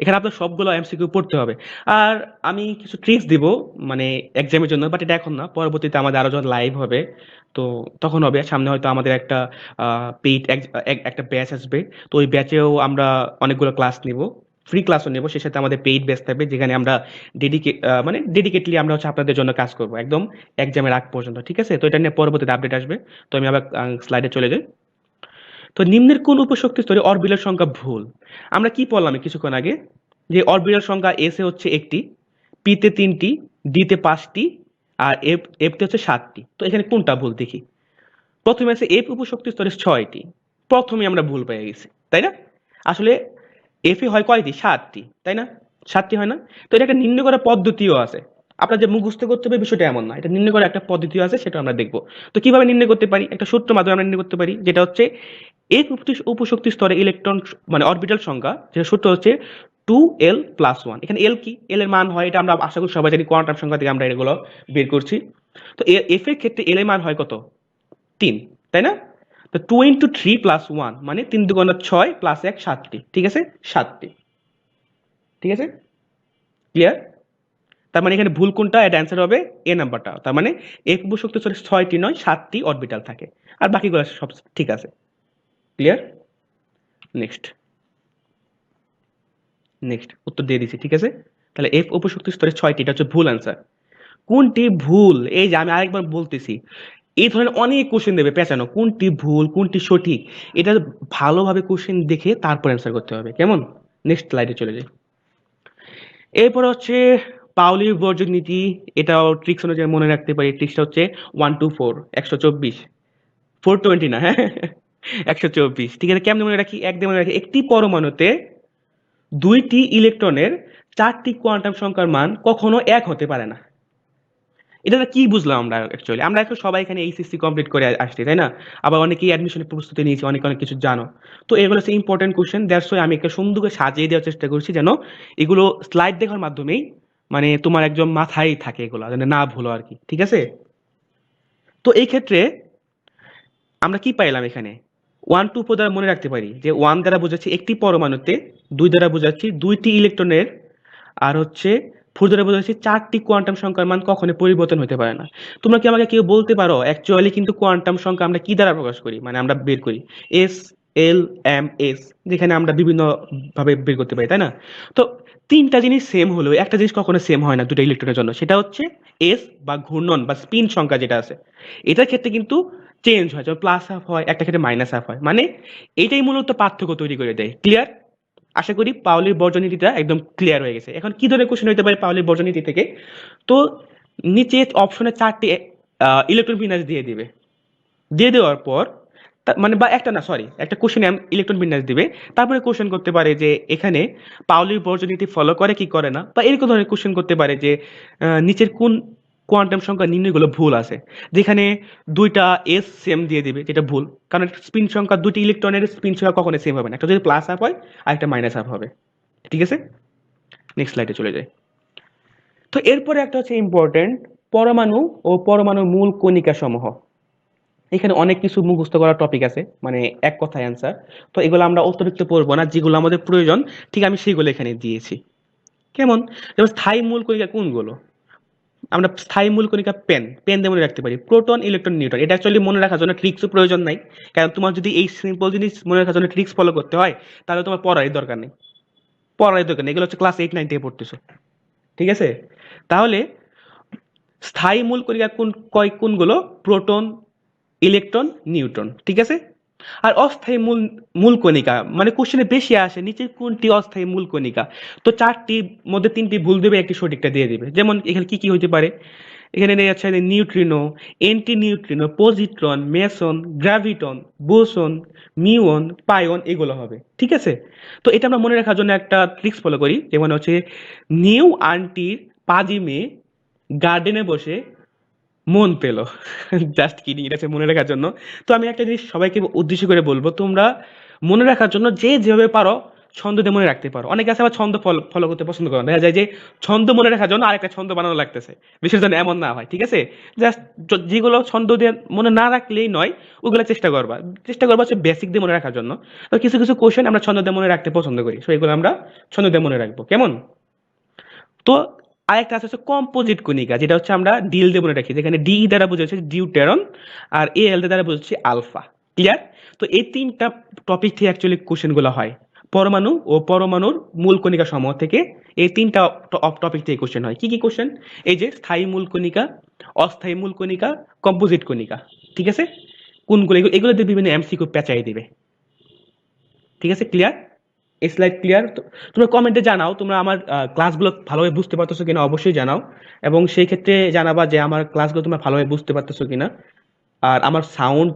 এখানে আপনার সবগুলো এমসিকিউ পড়তে হবে। আর আমি কিছু ট্রিক্স দিব মানে এক্সামের জন্য, বাট এটা এখন না, পরবর্তীতে আমাদের আরো যখন লাইভ হবে তো তখন হবে। সামনে হয়তো আমাদের একটা পেইড একটা ব্যাচ আসবে, তো ওই ব্যাচেও আমরা অনেকগুলো ক্লাস নিব, ফ্রি ক্লাসও নেব, সেই সাথে আমাদের পেইড ব্যাচ থাকবে যেখানে আমরা ডেডিকেটলি আমরা হচ্ছে আপনাদের জন্য কাজ করব একদম এক্সামের আগ পর্যন্ত, ঠিক আছে? তো এটা নিয়ে পরবর্তীতে আপডেট আসবে। তো আমি আবার স্লাইডে চলে যাই। তো নিম্নের কোন উপশক্তি স্তরে অরবিটাল সংখ্যা ভুল? আমরা কি পড়লাম কিছুক্ষণ আগে যে অরবিটাল সংখ্যা এস এ হচ্ছে একটি, পি তে 3টি, ডি তে 5টি, আর এফ তে হচ্ছে 7টি। তো এখানে কোনটা ভুল দেখি। প্রথমে আছে এফ উপশক্তি স্তরে 6টি। প্রথমে আমরা ভুল পেয়ে গেছি, তাই না? আসলে এফ এ হয় কয়টি? 7টি, তাই না? 7টি হয় না? তো এটা একটা নির্ণয় করার পদ্ধতিও আছে। আপনার যে মুখস্থ করতে হবে বিষয়টা এমন না, এটা নির্ণয় করার একটা পদ্ধতিও আছে, সেটা আমরা দেখব। তো কিভাবে নির্ণয় করতে পারি? একটা সূত্র মাধ্যমে আমরা নির্ণয় করতে পারি, যেটা হচ্ছে এফ উপশক্তি স্তরে ইলেকট্রন মানে অরবিটাল সংখ্যা, যেটা সূত্র হচ্ছে 2l+1। এখানে এল কি? এল এর মান হয়, এটা আমরা আশা করি সবাই জানি, কোয়ান্টাম সংখ্যা থেকে আমরা এগুলো বের করছি। তো এফ এর ক্ষেত্রে এল এর মান হয় কত? 3, তাই না? তো 2 ইন্টু 3 প্লাস 1 মানে 3 দুগুণে 6 প্লাস 1 7টি, ঠিক আছে? 7টি, ঠিক আছে? ক্লিয়ার? তার মানে এখানে ভুল কোনটা? এটা অ্যান্সার হবে এ নাম্বারটা। তার মানে এফ উপশক্তি স্তরে 6টি নয় 7টি অরবিটাল থাকে, আর বাকিগুলো সব ঠিক আছে। ক্লিয়ার? নেক্সট নেক্সট উত্তর দিয়ে দিছি, ঠিক আছে? তাহলে এফ উপশক্তি স্তরে 6টি, এটা হচ্ছে ভুল অ্যান্সার। কোনটি ভুল? এই যে আমি আরেকবার বলতেছি, এই ধরনের অনেক কোশ্চেন দেবে পেঁচানো, কোনটি ভুল কোনটি সঠিক, এটা ভালোভাবে কোশ্চেন দেখে তারপর অ্যান্সার করতে হবে, কেমন? নেক্সট স্লাইডে চলে যাই। এরপর হচ্ছে পাউলির বর্জন নীতি, এটাও ট্রিক্স অনুযায়ী মনে রাখতে পারি। ট্রিক্সটা হচ্ছে 124 124 420 না, হ্যাঁ 124, ঠিক আছে? কেমনে মনে রাখি? একদম মনে রাখি, একটি পরমাণুতে 2টি ইলেকট্রনের 4টি কোয়ান্টাম সংখ্যার মান কখনো এক হতে পারে না। এটা কি বুঝলাম আমরা অ্যাকচুয়ালি? আমরা এখন সবাই এখানে এইচএসসি কমপ্লিট করে আসছি, তাই না? আবার অনেকেই অ্যাডমিশনের প্রস্তুতি নিয়েছি, অনেক অনেক কিছু জানো। তো এগুলো হচ্ছে ইম্পর্টেন্ট কোশ্চেন, দ্যাটস ওয়াই আমি একটা সুন্দর করে সাজিয়ে দেওয়ার চেষ্টা করছি যেন এগুলো স্লাইড দেখার মাধ্যমেই মানে তোমার একদম মাথায় থাকে, এগুলো যেন না ভুলো আর কি, ঠিক আছে? তো এই ক্ষেত্রে আমরা কি পাইলাম এখানে? 124 দ্বারা মনে রাখতে পারি যে 1 দ্বারা বোঝাচ্ছি একটি পরমাণুতে, 2 দ্বারা বোঝাচ্ছি 2টি ইলেকট্রনের, আর হচ্ছে 4 দ্বারা বোঝাচ্ছি 4টি কোয়ান্টাম সংখ্যার মান কখনোই পরিবর্তন হতে পারে না। তোমরা কি আমাকে কেউ বলতে পারো অ্যাকচুয়ালি কিন্তু কোয়ান্টাম সংখ্যা আমরা কি দ্বারা প্রকাশ করি? মানে আমরা বের করি এস, এল, এম, এস, যেখানে আমরা বিভিন্ন ভাবে বের করতে পারি, তাই না? তো তিনটা জিনিস সেম হলেও একটা জিনিস কখনো সেম হয় না দুটো ইলেকট্রনের জন্য, সেটা হচ্ছে এস বা ঘূর্ণন বা স্পিন সংখ্যা যেটা আছে, এটার ক্ষেত্রে কিন্তু চেঞ্জ হয়, যেমন প্লাস হাফ হয়, একটা ক্ষেত্রে মাইনাস হাফ হয়, মানে এটাই মূলত পার্থক্য তৈরি করে দেয়। ক্লিয়ার? আশা করি পাউলির বর্জনীতিটা একদম ক্লিয়ার হয়ে গেছে। এখন কি ধরনের কোশ্চেন হতে পারে পাউলির বর্জনীতি থেকে? তো নিচে অপশনে 4টি ইলেকট্রন বিন্যাস দিয়ে দিবে, দিয়ে দেওয়ার পর মানে বা একটা না সরি একটা কোশ্চেন ইলেকট্রন বিন্যাস দিবে, তারপরে কোশ্চেন করতে পারে যে এখানে পাউলির বর্জনীতি ফলো করে কি করে না, বা এরকম ধরনের কোশ্চেন করতে পারে যে নিচের কোন কোয়ান্টাম সংখ্যা নির্ণয়গুলো ভুল আছে, যেখানে দুইটা এস সেম দিয়ে দিবে, যেটা ভুল, কারণ স্পিন সংখ্যা দুটি ইলেকট্রনের স্পিন সংখ্যা কখনো সেম হবে না, একটা যদি প্লাস হাফ হয় আর একটা মাইনাস হাফ হবে, ঠিক আছে? নেক্সট স্লাইডে চলে যাই। তো এরপরে একটা হচ্ছে ইম্পর্টেন্ট, পরমাণু ও পরমাণুর মূল কণিকা সমূহ। এখানে অনেক কিছু মুখস্থ করার টপিক আছে, মানে এক কথায় অ্যান্সার। তো এগুলো আমরা অতিরিক্ত পড়বো না, যেগুলো আমাদের প্রয়োজন ঠিক আমি সেগুলো এখানে দিয়েছি। কেমন? যেমন স্থায়ী মূল কণিকা কোনগুলো? আমরা স্থায়ী মূল কণিকা পেন পেন দিয়ে মনে রাখতে পারি, প্রোটন, ইলেকট্রন, নিউট্রন। এটা অ্যাকচুয়ালি মনে রাখার জন্য ট্রিক্সও প্রয়োজন নাই, কারণ তোমার যদি এই সিম্পল জিনিস মনে রাখার জন্য ট্রিক্স ফলো করতে হয় তাহলে তোমার পড়ারই দরকার নেই, পড়ারই দরকার নেই, এগুলো হচ্ছে ক্লাস 8 9 থেকে পড়তেছো, ঠিক আছে? তাহলে স্থায়ী মূল কণিকা কোনগুলো? প্রোটন, ইলেকট্রন, নিউট্রন, ঠিক আছে? আর অস্থায়ী মূল মূল কণিকা মানে কোশ্চেনে বেশি আসে, নিচের কোনটি অস্থায়ী মূল কণিকা? তো 4টির মধ্যে 3টি ভুল দেবে, একটি সঠিকটা দিয়ে দিবে। যেমন এখানে কি কি হইতে পারে? এখানে নেই আছে neutrino, anti neutrino, positron, meson, graviton, boson, muon, pion, এগুলো হবে, ঠিক আছে? তো এটা আমরা মনে রাখার জন্য একটা ট্রিক্স ফলো করি, যেমন হচ্ছে নিউ আন্টির পাজি মেয়ে গার্ডেনে বসে মন পেল, জাস্ট কিডিং, এটা হচ্ছে মনে রাখার জন্য। তো আমি একটা জিনিস সবাইকে উদ্দেশ্য করে বলবো, তোমরা মনে রাখার জন্য যে যেভাবে পারো ছন্দ দিয়ে মনে রাখতে পারো। অনেকে আছে আবার ছন্দ ফলো করতে পছন্দ করে না। দেখা যায় যে ছন্দ মনে রাখার জন্য আরেকটা ছন্দ বানানো লাগতেছে, বিশেষ যেন এমন না হয়, ঠিক আছে? জাস্ট যেগুলো ছন্দ দিয়ে মনে না রাখলেই নয়, ওগুলো চেষ্টা করবা হচ্ছে বেসিক দিয়ে মনে রাখার জন্য। তো কিছু কিছু কোশ্চেন আমরা ছন্দ দিয়ে মনে রাখতে পছন্দ করি, তো এগুলো আমরা ছন্দ দিয়ে মনে রাখবো, কেমন? তো আরেকটা আছে হচ্ছে কম্পোজিট কণিকা, যেটা হচ্ছে আমরা ডিল দিয়ে মনে রাখি, যেখানে ডি দ্বারা বোঝা হচ্ছে ডিউটেরন, আর এ এল দ্বারা বোঝা হচ্ছে আলফা। ক্লিয়ার? তো এই তিনটা টপিক থেকে অ্যাকচুয়ালি কোশ্চেন গুলো হয়, পরমাণু ও পরমাণুর মূল কণিকা সমূহ থেকে। এই তিনটা টপিক থেকে কোশ্চেন হয়। কি কি কোশ্চেন? এই যে স্থায়ী মূল কণিকা, অস্থায়ী মূল কণিকা, কম্পোজিট কণিকা, ঠিক আছে? কোনগুলো? এগুলো দিয়ে বিভিন্ন এমসিকিউ পেঁচাই দিবে, ঠিক আছে? ক্লিয়ার? এই স্লাইড ক্লিয়ার? তোমরা কমেন্টে জানাও তোমরা আমার ক্লাসগুলো ভালোভাবে বুঝতে পারতেছো কিনা, অবশ্যই জানাও। এবং সেই ক্ষেত্রে জানাবা যে আমার ক্লাসগুলো তোমরা ভালোভাবে বুঝতে পারতেছো কিনা, আর আমার সাউন্ড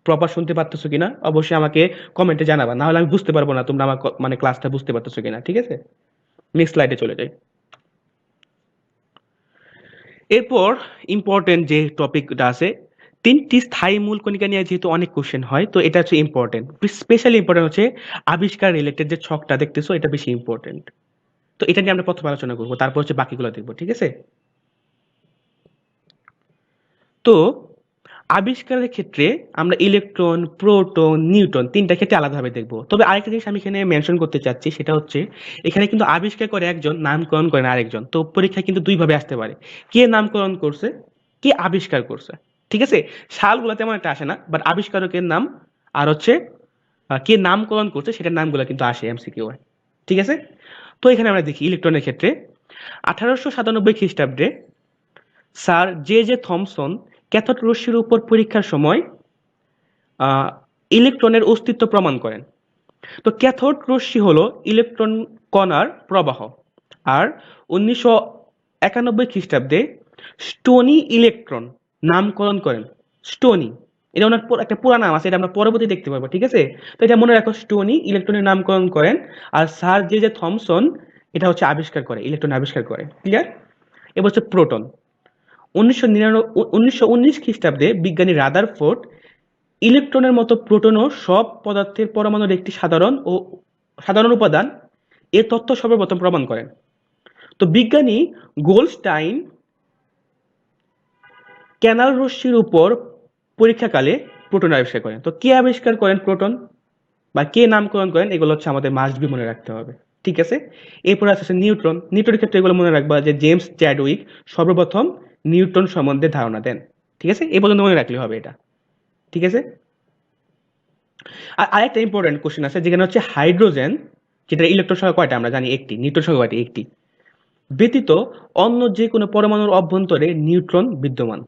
প্রপার শুনতে পারতেছো কিনা অবশ্যই আমাকে কমেন্টে জানাবা, না হলে আমি বুঝতে পারবো না তোমরা আমার মানে ক্লাসটা বুঝতে পারতেছো কিনা, ঠিক আছে? নেক্সট স্লাইডে চলে যাই। এরপর ইম্পর্টেন্ট যে টপিকটা আছে, তিনটি স্থায়ী মূল কণিকা নিয়ে যেহেতু অনেক কোশ্চেন হয়, তো এটা হচ্ছে ইম্পর্টেন্ট। স্পেশালি ইম্পর্টেন্ট হচ্ছে আবিষ্কার রিলেটেড যে ছকটা দেখতেছো, এটা বেশি ইম্পর্টেন্ট। তো এটা নিয়ে আমরা প্রথম আলোচনা করবো, তারপর হচ্ছে বাকিগুলো দেখবো, ঠিক আছে? তো আবিষ্কারের ক্ষেত্রে আমরা ইলেকট্রন, প্রোটন, নিউট্রন তিনটা ক্ষেত্রে আলাদাভাবে দেখবো। তবে আরেকটা জিনিস আমি এখানে মেনশন করতে চাচ্ছি, সেটা হচ্ছে এখানে কিন্তু আবিষ্কার করে একজন, নামকরণ করেন আরেকজন। তো পরীক্ষায় কিন্তু দুইভাবে আসতে পারে, কে নামকরণ করছে, কে আবিষ্কার করছে, ঠিক আছে? সালগুলো তেমন একটা আসে না, বাট আবিষ্কারকের নাম আর হচ্ছে কে নামকরণ করছে সেটার নামগুলো কিন্তু আসে এমসিকিউ, ঠিক আছে? তো এখানে আমরা দেখি ইলেকট্রনের ক্ষেত্রে 1897 খ্রিস্টাব্দে sir J J Thomson cathode রশ্মির উপর পরীক্ষার সময় আহ, ইলেকট্রনের অস্তিত্ব প্রমাণ করেন। তো ক্যাথোড রশ্মি হলো ইলেকট্রন কণার প্রবাহ। আর 1991 খ্রিস্টাব্দে স্টোনি ইলেকট্রন নামকরণ করেন। স্টোনি, এটা ওনার একটা পুরা নাম আছে, এটা আমরা পরবর্তী দেখতে পাবো, ঠিক আছে? তো এটা মনে রাখো, স্টোনি ইলেকট্রনের নামকরণ করেন। আর স্যার জে জে থমসন এটা হচ্ছে আবিষ্কার করে, ইলেকট্রন আবিষ্কার করে। ক্লিয়ার? এবার হচ্ছে প্রোটন। 1919 খ্রিস্টাব্দে বিজ্ঞানী রাদারফোর্ড ইলেকট্রনের মতো প্রোটনও সব পদার্থের পরমাণুর একটি সাধারণ উপাদান, এ তথ্য সর্বপ্রথম প্রমাণ করেন। তো বিজ্ঞানী গোল্ডস্টাইন ক্যানাল রশ্মির উপর পরীক্ষাকালে প্রোটন আবিষ্কার করেন। তো কে আবিষ্কার করেন প্রোটন বা কে নামকরণ করেন, এগুলো হচ্ছে আমাদের মাস্ট বি মনে রাখতে হবে, ঠিক আছে? এরপর আছে নিউট্রন। নিউটনের ক্ষেত্রে এগুলো মনে রাখবা যে জেমস চ্যাডউইক সর্বপ্রথম নিউটন সম্বন্ধে ধারণা দেন, ঠিক আছে? এই পর্যন্ত মনে রাখলে হবে এটা, ঠিক আছে? আর আরেকটা ইম্পর্টেন্ট কোশ্চেন আছে, যেখানে হচ্ছে হাইড্রোজেন, যেটা ইলেকট্রন সংখ্যা কয়টা আমরা জানি একটি, নিউট্রন সংখ্যা কয়টি একটি, ব্যতীত অন্য যে কোনো পরমাণুর অভ্যন্তরে নিউট্রন বিদ্যমান।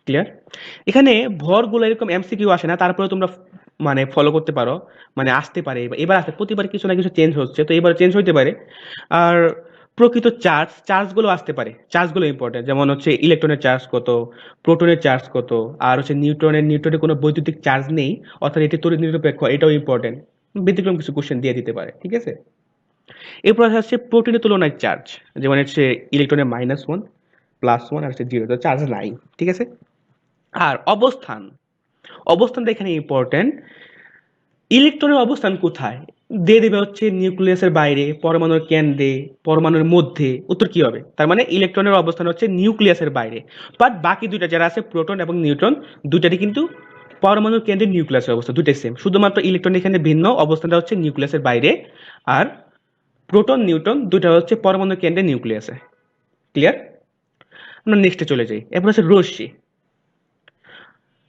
ক্লিয়ার? এখানে ভরগুলো এরকম এমসিকিউ আসে না, তারপরে তোমরা মানে ফলো করতে পারো, মানে আসতে পারে, এবার আসে, প্রতিবার কিছু না কিছু চেঞ্জ হচ্ছে, তো এবার চেঞ্জ হইতে পারে। আর প্রকৃত চার্জগুলো আসতে পারে, চার্জগুলো ইম্পর্টেন্ট, যেমন হচ্ছে ইলেকট্রনের চার্জ কত, প্রোটনের চার্জ কত, আর হচ্ছে নিউট্রনের কোনো বৈদ্যুতিক চার্জ নেই, অর্থাৎ এটি তড়িৎ নিরপেক্ষ, এটাও ইম্পর্টেন্ট। ব্যতিক্রম কিছু কোশ্চেন দিয়ে দিতে পারে, ঠিক আছে? এরপর হচ্ছে প্রোটিনের তুলনায় চার্জ, যেমন হচ্ছে ইলেকট্রনের -1, +1, আর হচ্ছে 0, তো চার্জ নাই, ঠিক আছে? আর অবস্থানটা এখানে ইম্পর্টেন্ট। ইলেকট্রনের অবস্থান কোথায় দিয়ে দেবে হচ্ছে নিউক্লিয়াসের বাইরে, পরমাণুর কেন্দ্রে, পরমাণুর মধ্যে, উত্তর কি হবে? তার মানে ইলেকট্রনের অবস্থান হচ্ছে নিউক্লিয়াসের বাইরে। বাট বাকি দুইটা যারা আছে, প্রোটন এবং নিউট্রন, দুইটারই কিন্তু পরমাণুর কেন্দ্রে নিউক্লিয়াসের অবস্থা দুইটাই সেম, শুধুমাত্র ইলেকট্রন এখানে ভিন্ন, অবস্থানটা হচ্ছে নিউক্লিয়াসের বাইরে। আর প্রোটন নিউট্রন দুইটা হচ্ছে পরমাণুর কেন্দ্রে নিউক্লিয়াসে। ক্লিয়ার? আমরা নেক্সটে চলে যাই। এরপর হচ্ছে রশ্মি।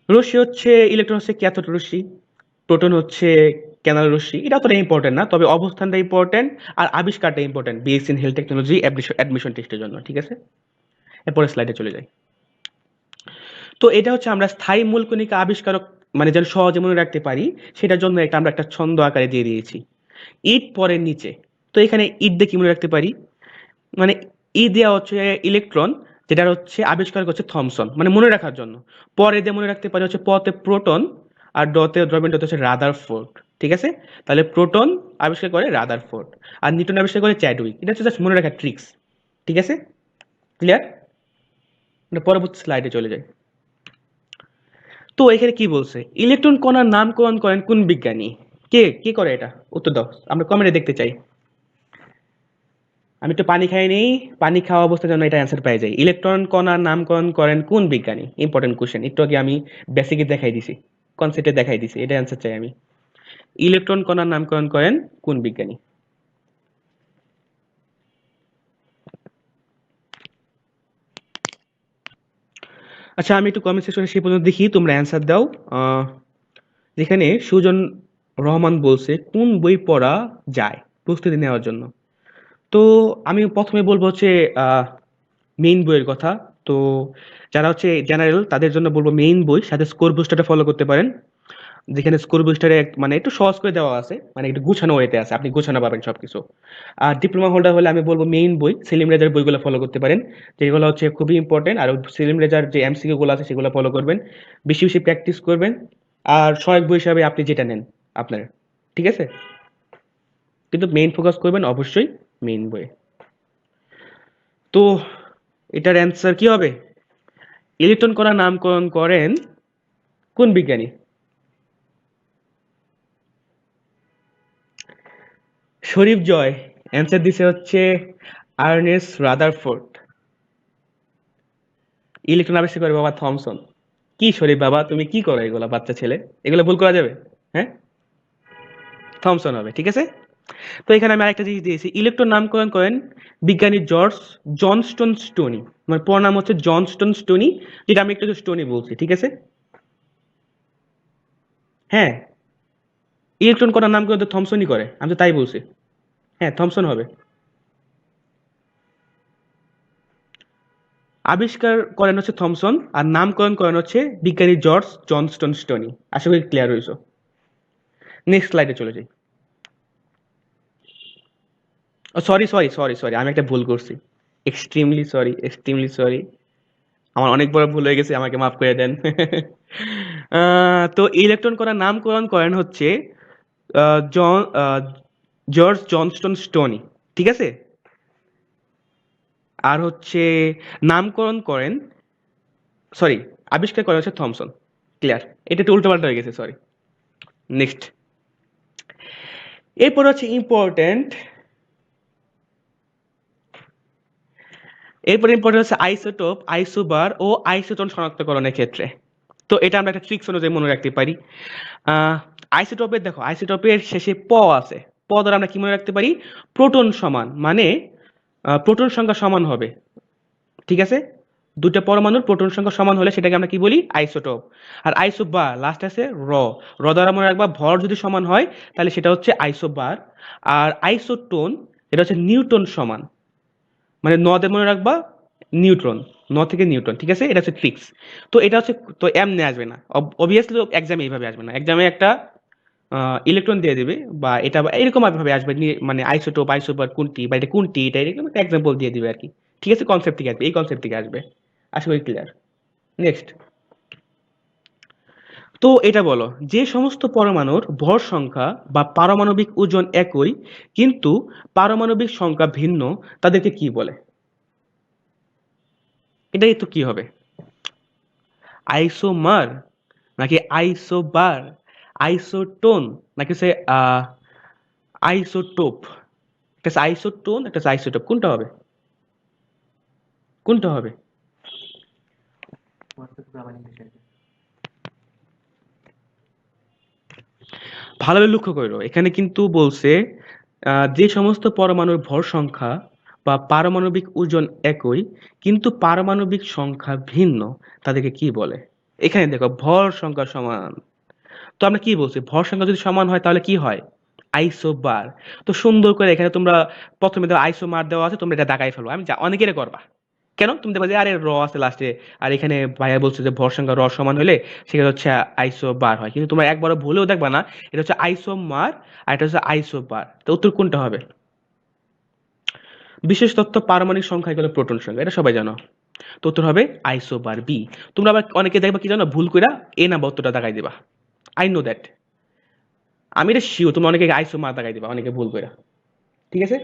রশ্মি হচ্ছে ইলেকট্রন হচ্ছে ক্যাথোড রশ্মি, প্রোটন হচ্ছে ক্যানাল রশ্মি। এটা অতটা ইম্পর্টেন্ট না, তবে অবস্থানটা ইম্পর্টেন্ট আর আবিষ্কারটা important BSc in health technology admission টেস্টের জন্য, ঠিক আছে? এরপরে স্লাইডে চলে যাই। তো এটা হচ্ছে আমরা স্থায়ী মূল কণিকা আবিষ্কারক, মানে যেন সহজে মনে রাখতে পারি, সেটার জন্য আমরা একটা ছন্দ আকারে দিয়ে দিয়েছি, ইট পরের নিচে। তো এখানে ইট দিয়ে কি মনে রাখতে পারি, মানে ই দেওয়া হচ্ছে ইলেকট্রন, যেটা হচ্ছে আবিষ্কার করছে থমসন, মানে মনে রাখার জন্য। পরে দিয়ে মনে রাখতে পারি হচ্ছে পতে প্রোটন, আর ডতে দ্রবণটা হচ্ছে রাদারফোর্ড, ঠিক আছে? তাহলে প্রোটন আবিষ্কার করে রাদারফোর্ড, আর নিউটন আবিষ্কার করে চ্যাডউইক। এটা হচ্ছে জাস্ট মনে রাখার ট্রিক্স, ঠিক আছে? ক্লিয়ার? পরবর্তী স্লাইডে চলে যাই। তো এখানে কি বলছে, ইলেকট্রন কণার নামকরণ করেন কোন বিজ্ঞানী? কে কে করে এটা? উত্তর দাও, আমরা কমেন্টে দেখতে চাই। আমি একটু পানি খাই নেই, পানি খাওয়া অবস্থায় যেন এটা অ্যান্সার পাই যাই। ইলেকট্রন কণার নামকরণ করেন কোন বিজ্ঞানী? ইম্পর্টেন্ট কোশ্চেন, একটু আগে আমি বেসিকে দেখাই দিছি, কনসেপ্টে দেখাই দিছি, এটা অ্যান্সার চাই আমি। ইলেকট্রন কণার নামকরণ করেন কোন বিজ্ঞানী? আচ্ছা, আমি একটু কমেন্ট সেকশনে সেই পর্যন্ত দেখি, তোমরা অ্যান্সার দাও। আহ, যেখানে সুজন রহমান বলছে কোন বই পড়া যায় প্রস্তুতি নেওয়ার জন্য। তো আমি প্রথমে বলবো হচ্ছে মেইন বইয়ের কথা। তো যারা হচ্ছে জেনারেল তাদের জন্য বলবো মেইন বই, সাথে স্কোর বুস্টারটা ফলো করতে পারেন। যেখানে স্কোর বুস্টারে মানে একটু সহজ করে দেওয়া আছে, মানে একটু গুছানো ওয়েতে আছে, আপনি গুছানো পাবেন সবকিছু। আর ডিপ্লোমা হোল্ডার হলে আমি বলবো মেইন বই সেলিম রেজার বইগুলো ফলো করতে পারেন, যেগুলো হচ্ছে খুবই ইম্পর্টেন্ট। আর সেলিম রেজার যে এমসিকিউ গুলো আছে সেগুলো ফলো করবেন, বেশি বেশি প্র্যাকটিস করবেন। আর সহায়ক বই হিসাবে আপনি যেটা নেন আপনার, ঠিক আছে, কিন্তু মেইন ফোকাস করবেন অবশ্যই মেইন বই। তো এটার অ্যান্সার কি হবে? ইলেকট্রন কণার নামকরণ করেন কোন বিজ্ঞানী? শরীফ জয় অ্যান্সার দিছে হচ্ছে আর্নেস্ট রাদারফোর্ড। ইলেকট্রন আবিষ্কার করে বাবা থমসন। কি শরীফ বাবা, তুমি কি করো এগুলা, বাচ্চা ছেলে, এগুলো ভুল করা যাবে? হ্যাঁ, থমসন হবে, ঠিক আছে। তো এখানে আমি আরেকটা জিনিস দিয়েছি, ইলেকট্রন নামকরণ করেন বিজ্ঞানী জর্জ জনস্টন স্টোনি। মানে পুরো নাম হচ্ছে জনস্টন স্টোনি, যেটা আমি একটু স্টোনি বলছি, ঠিক আছে। হ্যাঁ, ইলেকট্রন কণার নামকরণ তো থমসনই করে, আমি তো তাই বলছি। হ্যাঁ, থমসন হবে। আবিষ্কার করেন হচ্ছে থমসন, আর নামকরণ করেন হচ্ছে বিজ্ঞানী জর্জ জনস্টন স্টোনি। আশা করি ক্লিয়ার হয়েছে। নেক্সট স্লাইডে চলে যাই। সরি সরি সরি সরি, আমি একটা ভুল করছি। Extremely sorry, extremely sorry. আমার অনেক বড় ভুল হয়ে গেছে, আমাকে মাফ করে দেন। তো ইলেকট্রন কণার নামকরণ করেন হচ্ছে জন জর্জ জনস্টন স্টোনি, ঠিক আছে। আর হচ্ছে নামকরণ করেন, সরি, আবিষ্কার করেন হচ্ছে থমসন। ক্লিয়ার, এটা একটু উল্টোপাল্টা হয়ে গেছে, সরি। নেক্সট, এরপর হচ্ছে ইম্পর্টেন্ট, এরপর ইম্পর্টেন্ট হচ্ছে আইসোটোপ, আইসোবার ও আইসোটোন শনাক্তকরণের ক্ষেত্রে। তো এটা আমরা একটা ট্রিক্স অনুযায়ী মনে রাখতে পারি। আইসোটোপের দেখো, আইসোটোপের শেষে প আছে, প দ্বারা আমরা কি মনে রাখতে পারি? প্রোটন সমান, মানে প্রোটন সংখ্যা সমান হবে, ঠিক আছে। দুটো পরমাণুর প্রোটন সংখ্যা সমান হলে সেটাকে আমরা কি বলি? আইসোটোপ। আর আইসোবার লাস্ট আছে র, র দ্বারা মনে রাখবা ভর যদি সমান হয় তাহলে সেটা হচ্ছে আইসোবার। আর আইসোটোন, এটা হচ্ছে নিউটন সমান, মানে ন দিয়ে মনে রাখবা নিউট্রন, ন থেকে নিউটন, ঠিক আছে। এটা হচ্ছে ট্রিক্স। তো এটা হচ্ছে, তো এমনি আসবে না, অবভিয়াসলি এক্সামে এইভাবে আসবে না। এক্সামে একটা ইলেকট্রন দিয়ে দেবে, বা এটা বা এরকম ভাবে আসবে, মানে আইসোটোপ আইসোবার কোনটি, বা এটা কোনটি, এটা এরকম একটা এক্সাম্পল দিয়ে দিবে আর কি, ঠিক আছে। কনসেপ্ট থেকে আসবে, এই কনসেপ্ট থেকে আসবে। আশা করি ক্লিয়ার। নেক্সট, তো এটা বলো, যে সমস্ত পরমাণুর ভর সংখ্যা বা পারমাণবিক ওজন একই কিন্তু পারমাণবিক সংখ্যা ভিন্ন, তাদেরকে কি বলে? এটাই তো কি হবে? আইসোমার, নাকি আইসোবার, আইসোটোন, নাকি সে আইসোটোপ? একটা হচ্ছে আইসোটোন, একটা হচ্ছে আইসোটোপ, কোনটা হবে? কোনটা হবে? ভালোভাবে লক্ষ্য করো, এখানে কিন্তু বলছে যে সমস্ত পরমাণুর ভর সংখ্যা বা পারমাণবিক ওজন একই কিন্তু পারমাণবিক সংখ্যা ভিন্ন, তাদেরকে কি বলে? এখানে দেখো ভর সংখ্যা সমান, তো আমরা কি বলছি? ভর সংখ্যা যদি সমান হয় তাহলে কি হয়? আইসোবার। তো সুন্দর করে এখানে তোমরা প্রথমে দেখো আইসোমার দেওয়া আছে, তোমরা এটা দাগাই ফেলো, আমি অনেকের করবা। কেন? তুমি দেখবা যে আরে র আছে লাস্টে, আর এখানে ভাইয়া বলছে যে ভর সংখ্যা র সমান হলে সেটা হচ্ছে আইসোবার হয়, কিন্তু তোমরা একবারও ভুলেও দেখবা না এটা হচ্ছে আইসোমার আর এটা হচ্ছে আইসোবার। তো উত্তর কোনটা হবে? বিশেষ তত্ত্ব পারমাণবিক সংখ্যা এগুলো প্রোটন সংখ্যা, এটা সবাই জানো। তো উত্তর হবে আইসোবার বি। তোমরা আবার অনেকে দেখবা কি জানো, ভুল কইরা এ নাম্বার উত্তরটা দাগাই দিবা। আই নো দ্যাট, আমি এটা শিওর, তোমরা অনেকে আইসোমার দাগাই দিবা অনেকে ভুল কইরা, ঠিক আছে।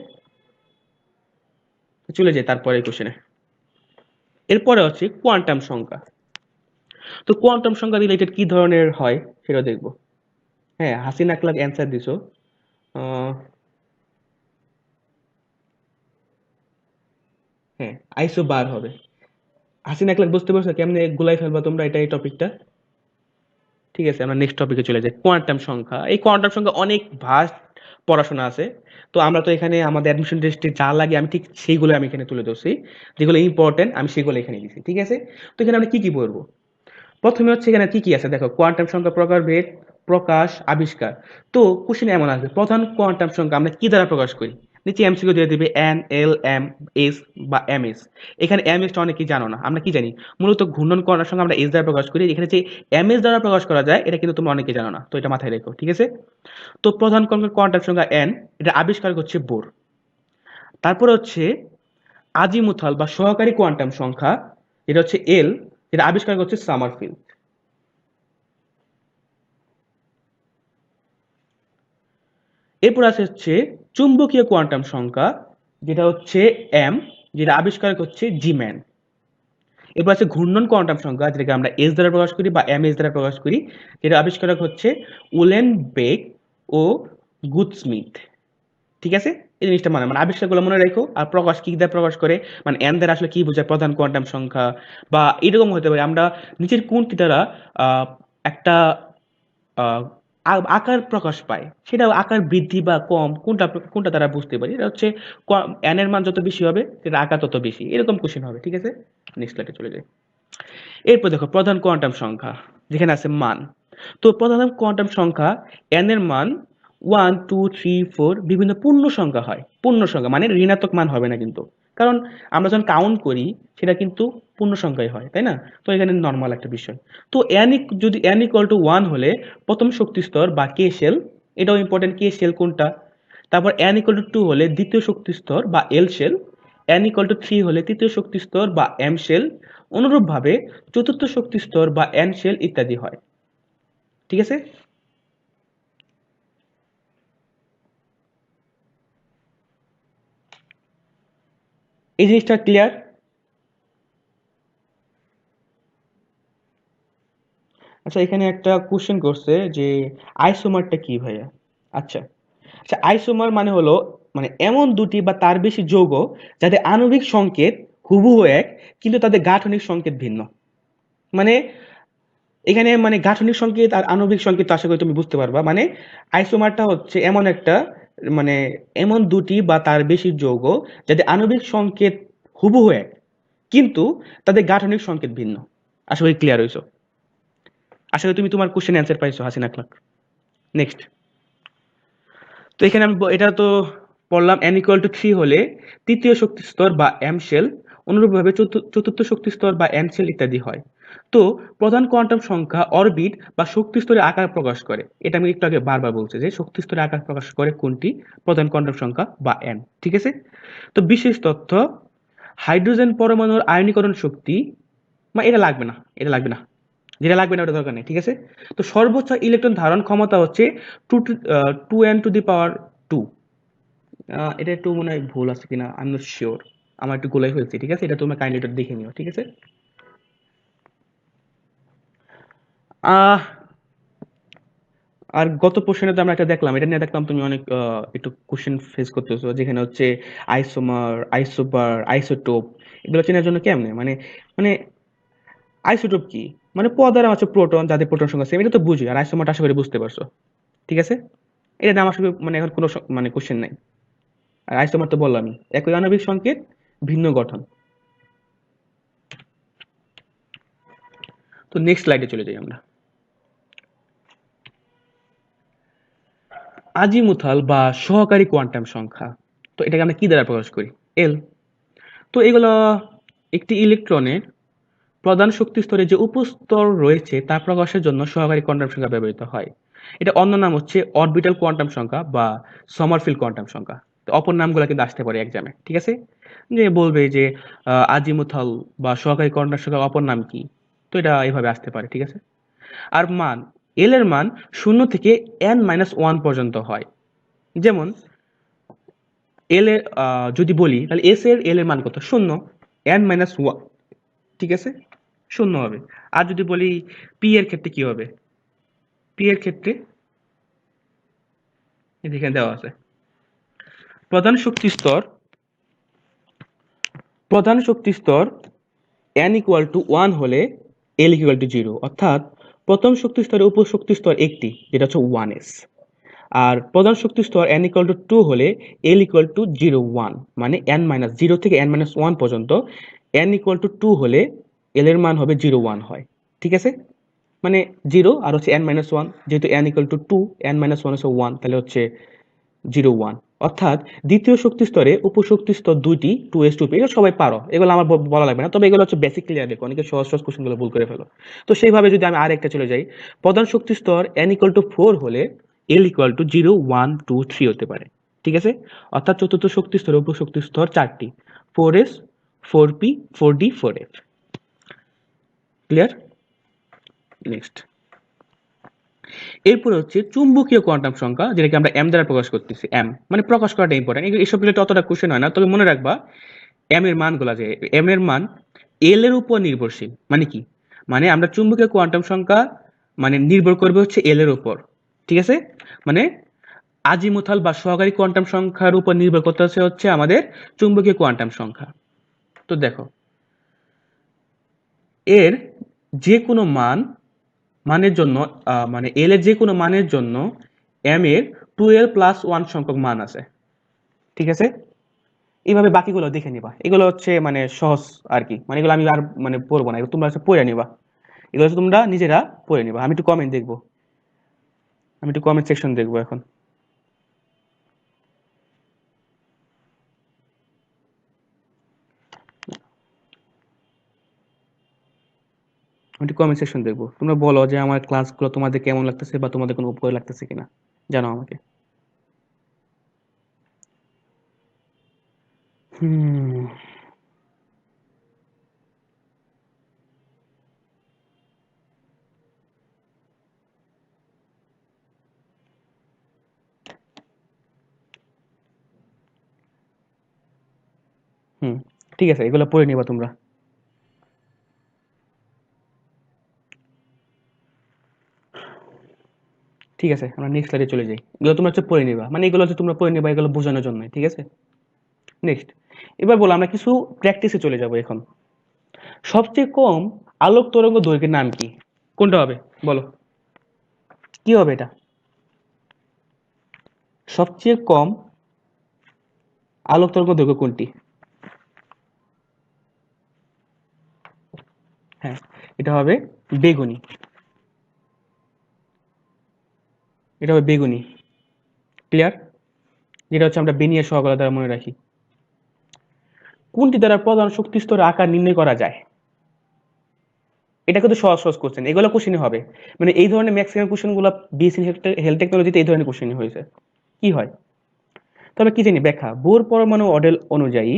চলে যাই তারপরে কোশ্চেনে। এরপরে হচ্ছে কোয়ান্টাম সংখ্যা। তো কোয়ান্টাম সংখ্যা রিলেটেড কি ধরনের হয় সেটা দেখবো। হ্যাঁ, হাসিন আকলাক অ্যান্সার দিছো। আহ, হ্যাঁ, আইসোবার হবে। হাসিন একলাখ বুঝতে পারছো কেমনে গুলাই ফেলবা তোমরা এটা এই টপিকটা? ঠিক আছে, আমরা নেক্সট টপিকে চলে যাই। কোয়ান্টাম সংখ্যা, এই কোয়ান্টাম সংখ্যা অনেক ভাস্ট পড়াশোনা আছে। তো আমরা তো এখানে আমাদের অ্যাডমিশন টেস্টে যা লাগে আমি ঠিক সেইগুলো আমি এখানে তুলে ধরছি, যেগুলো ইম্পর্টেন্ট আমি সেগুলো এখানে দিছি, ঠিক আছে? তো এখানে আমরা কি কি পড়বো? প্রথমে হচ্ছে এখানে কি কি আছে দেখো, কোয়ান্টাম সংখ্যা, প্রকারভেদ, প্রকাশ, আবিষ্কার। তো কোশ্চেন এমন আসবে, প্রধান কোয়ান্টাম সংখ্যা আমরা কি দ্বারা প্রকাশ করি? নিচে এমসিকিউ দিয়ে দিবে এন, এল, এম, এস বা এম এস। এখানে এম এসটা অনেকেই জানো না, আমরা কি জানি? মূলত ঘূর্ণন কোয়ান্টাম সংখ্যা আমরা এস দ্বারা প্রকাশ করি, এখানে যে এম এস দ্বারা প্রকাশ করা যায় এটা কিন্তু তোমরা অনেকেই জানো না, তো এটা মাথায় রেখো, ঠিক আছে? তো প্রধান কোয়ান্টাম সংখ্যা এন, এটা আবিষ্কার হচ্ছে বোর। তারপর হচ্ছে আজিমুথাল বা সহকারী কোয়ান্টাম সংখ্যা, এটা হচ্ছে এল, যেটা আবিষ্কার করছে সামারফিল্ড। এরপর আছে হচ্ছে চুম্বকীয় কোয়ান্টাম সংখ্যা, যেটা হচ্ছে এম, যেটা আবিষ্কার করছে জিম্যান। এরপর আছে ঘূর্ণন কোয়ান্টাম সংখ্যা, যেটাকে আমরা এস দ্বারা প্রকাশ করি বা এম এস দ্বারা প্রকাশ করি, যেটা আবিষ্কারক হচ্ছে উলেনবেক ও গুডস্মিথ। ঠিক আছে? এই জিনিসটা মানে মানে আবিষ্কারগুলো মনে রেখো। আর প্রকাশ কি দ্বারা প্রকাশ করে, মানে এন দ্বারা আসলে কি বোঝায়, প্রধান কোয়ান্টাম সংখ্যা বা এরকম হতে পারে আমরা নিচের কোনটি দ্বারা একটা আহ, আকার প্রকাশ পায়, সেটা আকার বৃদ্ধি বা কম কোনটা কোনটা তারা বুঝতে পারি। এটা হচ্ছে এন এর মান যত বেশি হবে সেটা আকার তত বেশি, এরকম কোশ্চেন হবে, ঠিক আছে? নেক্সট স্লাইডে চলে যাই। এরপর দেখো প্রধান কোয়ান্টাম সংখ্যা, যেখানে আছে মান। তো প্রধান কোয়ান্টাম সংখ্যা এন এর মান 1 2 3 4 বিভিন্ন পূর্ণ সংখ্যা হয়। পূর্ণ সংখ্যা মানে ঋণাত্মক মান হবে না কিন্তু, কারণ আমরা যখন কাউন্ট করি সেটা কিন্তু পূর্ণ সংখ্যাই হয়, তাই না? তো এখানে নর্মাল একটা বিষয়। তো যদি এন ইকুয়াল টু 1 হলে প্রথম শক্তি স্তর বা কে শেল, এটাও ইম্পর্টেন্ট, কে শেল কোনটা। তারপর এন ইকুয়াল টু 2 হলে দ্বিতীয় শক্তি স্তর বা এল শেল, এন ইকুয়াল টু 3 হলে তৃতীয় শক্তি স্তর বা এম শেল, অনুরূপভাবে চতুর্থ শক্তি স্তর বা এন শেল ইত্যাদি হয়, ঠিক আছে? এই জিনিসটা ক্লিয়ার? আচ্ছা, এখানে একটা কোশ্চেন করছে যে আইসোমারটা কি ভাইয়া? আচ্ছা, আচ্ছা, আইসোমার মানে হলো মানে এমন দুটি বা তার বেশি যৌগ যাদের আণবিক সংকেত হুবহু এক, কিন্তু তাদের গাঠনিক সংকেত ভিন্ন। মানে এখানে মানে গাঠনিক সংকেত আর আণবিক সংকেত তো আশা করি তুমি বুঝতে পারবা। মানে আইসোমারটা হচ্ছে এমন একটা মানে এমন দুটি বা তার বেশি যৌগ যাদের আণবিক সংকেত হুবহু এক, কিন্তু তাদের গাঠনিক সংকেত ভিন্ন। আশা করি ক্লিয়ার হয়েছো। আশা করি তুমি তোমার কোশ্চেন অ্যান্সার পাইছো হাসিনা আখলাক। নেক্সট। তো এখানে আমি এটা তো পড়লাম, n ইকুয়াল টু 3 হলে তৃতীয় শক্তি স্তর বা এম শেল, অনুরূপভাবে চতুর্থ শক্তি স্তর বা এন শেল ইত্যাদি হয়। তো প্রধান কোয়ান্টাম সংখ্যা অরবিট বা শক্তি স্তরের আকার প্রকাশ করে, এটা আমি একটু আগে বারবার বলছি যে শক্তি স্তরের আকার প্রকাশ করে কোনটি? প্রধান কোয়ান্টাম সংখ্যা বা এন, ঠিক আছে? তো বিশেষ তথ্য, হাইড্রোজেন পরমাণুর আয়নীকরণ শক্তি, মানে এটা লাগবে না, এটা লাগবে না, যেটা লাগবে না ওটা দরকার নেই, ঠিক আছে? তো সর্বোচ্চ ইলেকট্রন ধারণ ক্ষমতা হচ্ছে two two n to the power two. এটা একটু মনে হয় ভুল আছে কিনা, আই এম নট শিওর। আমার একটু গোলাই হয়েছে, ঠিক আছে? এটা তোমরা কাইন্ডলি এটা দেখে নিও, ঠিক আছে? আহ আর গত প্রশ্নে তো আমরা একটা দেখলাম, এটা নিয়ে দেখলাম তুমি অনেক একটু কোশ্চেন ফেস করতেছো, যেখানে হচ্ছে আইসোমার, আইসোবার, আইসোটোপ, এগুলো চেনার জন্য কেমনে মানে মানে আইসোটোপ কি? মানে পদার্থ হচ্ছে প্রোটন, যাদের প্রোটন সংখ্যা সেম, এটা তো বুঝি। আর আইসোমারটা আশা করি বুঝতে পারছো, ঠিক আছে? এটা নিয়ে আমার সঙ্গে মানে এখন কোনো মানে কোশ্চেন নাই। আর আইসোমার তো বললামই, একই আণবিক সংকেত, ভিন্ন গঠন। তো নেক্সট স্লাইডে চলে যাই আমরা। আজিমুথাল বা সহকারী কোয়ান্টাম সংখ্যা, তো এটাকে আমরা কি দ্বারা প্রকাশ করি? এল। তো এগুলো একটি ইলেকট্রনের প্রধান শক্তি স্তরে যে উপস্তর রয়েছে তা প্রকাশের জন্য সহকারী কোয়ান্টাম সংখ্যা ব্যবহৃত হয়। এটা অন্য নাম হচ্ছে অরবিটাল কোয়ান্টাম সংখ্যা বা সমারফিল্ড কোয়ান্টাম সংখ্যা। তো অপর নামগুলো কিন্তু আসতে পারে এক্সামে, ঠিক আছে? যে বলবে যে আজিমুথাল বা সহকারী কোয়ান্টাম সংখ্যার অপর নাম কি? তো এটা এইভাবে আসতে পারে, ঠিক আছে? আর মান, এল এর মান 0 থেকে n-1 পর্যন্ত হয়। যেমন এল এর যদি বলি তাহলে এস এর এল এর মান কত? 0, n-1, ঠিক আছে? 0 হবে। আর যদি বলি পি এর ক্ষেত্রে কি হবে? পি এর ক্ষেত্রে এখানে দেওয়া আছে প্রধান শক্তি স্তর n ইকুয়াল টু 1 হলে l ইকুয়াল টু 0, অর্থাৎ প্রথম শক্তি স্তরে উপ শক্তি স্তর একটি, যেটা হচ্ছে 1s। আর প্রধান শক্তি স্তর n ইকুয়াল টু 2 হলে l ইকুয়াল টু 0 1, মানে n মাইনাস 0 থেকে n মাইনাস 1 পর্যন্ত n ইকুয়াল টু 2 হলে l এর মান হবে 0 1 হয়। ঠিক আছে, মানে 0 আর হচ্ছে n মাইনাস 1, যেহেতু n equal to 2, n minus 1 হচ্ছে 1, তাহলে হচ্ছে 0 1। অর্থাৎ দ্বিতীয় শক্তি স্তরে উপশক্তি স্তর দুইটি 2s 2p, এগুলো সবাই পারো, এগুলো আমার বলা লাগবে না, তবে এগুলো হচ্ছে বেসিক ক্লিয়ার রেখো, অনেকে সহজ সহজ কোশ্চেনগুলো ভুল করে ফেলো। তো সেইভাবে যদি আমি আরেকটা চলে যাই, প্রধান শক্তি স্তর n ইকুয়াল টু 4 হলে l ইকুয়াল টু 0 1 2 3 হতে পারে। ঠিক আছে, অর্থাৎ চতুর্থ শক্তি স্তরে উপশক্তি স্তর চারটি, 4s 4p 4d 4f। Clear? Next, এরপরে হচ্ছে চুম্বকীয় কোয়ান্টাম সংখ্যা, যেটাকে আমরা m দ্বারা প্রকাশ করতেছি। m মানে প্রকাশ করাটা ইম্পর্টেন্ট, এইসব রিলেটেড অতটা কোশ্চেন হয় না, তবে মনে রাখবা m এর মানগুলা, যে m এর মান l এর উপর নির্ভরশীল। মানে কি, মানে আমরা চুম্বকীয় কোয়ান্টাম সংখ্যা মানে নির্ভর করবে হচ্ছে l এর উপর। ঠিক আছে, মানে আজিমুথাল বা সহকারী কোয়ান্টাম সংখ্যার উপর নির্ভর করতে হচ্ছে আমাদের চুম্বকীয় কোয়ান্টাম সংখ্যা। তো দেখো, এর যে কোনো মানের জন্য মানে l এর যে কোনো মানের জন্য m এর 2l প্লাস 1 সংখ্যক মান আছে। ঠিক আছে, এইভাবে বাকিগুলো দেখে নিবা, এগুলো হচ্ছে মানে সহজ আর কি, মানে এগুলো আমি আর মানে পড়বো না, এগুলো তোমরা হচ্ছে পড়ে নিবা, এগুলো হচ্ছে তোমরা নিজেরা পড়ে নিবা। আমি একটু কমেন্ট সেকশন দেখবো এখন। আমি একটু কমেন্ট সেকশন দেখবো, তোমরা বলো যে আমার ক্লাসগুলো তোমাদের কেমন লাগতেছে বা তোমাদের কোনো উপকার লাগতেছে কিনা, জানাও আমাকে। হুম, হুম, ঠিক আছে, এগুলো পড়ে নিবা তোমরা। ঠিক আছে, আমরা নেক্সট স্লাইডে চলে যাই, এগুলো তোমরা হচ্ছে পড়ে নিবা, মানে এগুলো হচ্ছে তোমরা পড়ে নিবা, এগুলো বোঝানোর জন্য। ঠিক আছে, নেক্সট, এবার বলো আমরা কিছু প্র্যাকটিসে চলে যাব এখন। সবচেয়ে কম আলোক তরঙ্গ দৈর্ঘ্যের নাম কি? কোনটা হবে বলো, কি হবে এটা? সবচেয়ে কম আলোক তরঙ্গ দৈর্ঘ্য কোনটি? হ্যাঁ, এটা হবে বেগুনি। এটা হবে বেগুনি। ক্লিয়ার? যেটা হচ্ছে আমরা বেনিয়ার সহগলা দ্বারা মনে রাখি। কোনটি দ্বারা প্রধান শক্তি স্তরের আকার নির্ণয় করা যায়? এটা কিন্তু সহজ সহজ কোশ্চেন, এগুলো কোশ্চেনই হবে, মানে এই ধরনের ম্যাক্সিমাম কোশ্চেনগুলো বিএসসি হেলথ টেকনোলজিতে এই ধরনের কোশ্চেনই হয়েছে। কি হয়, তবে কি জানি ব্যাখ্যা, বোর পরমাণু মডেল অনুযায়ী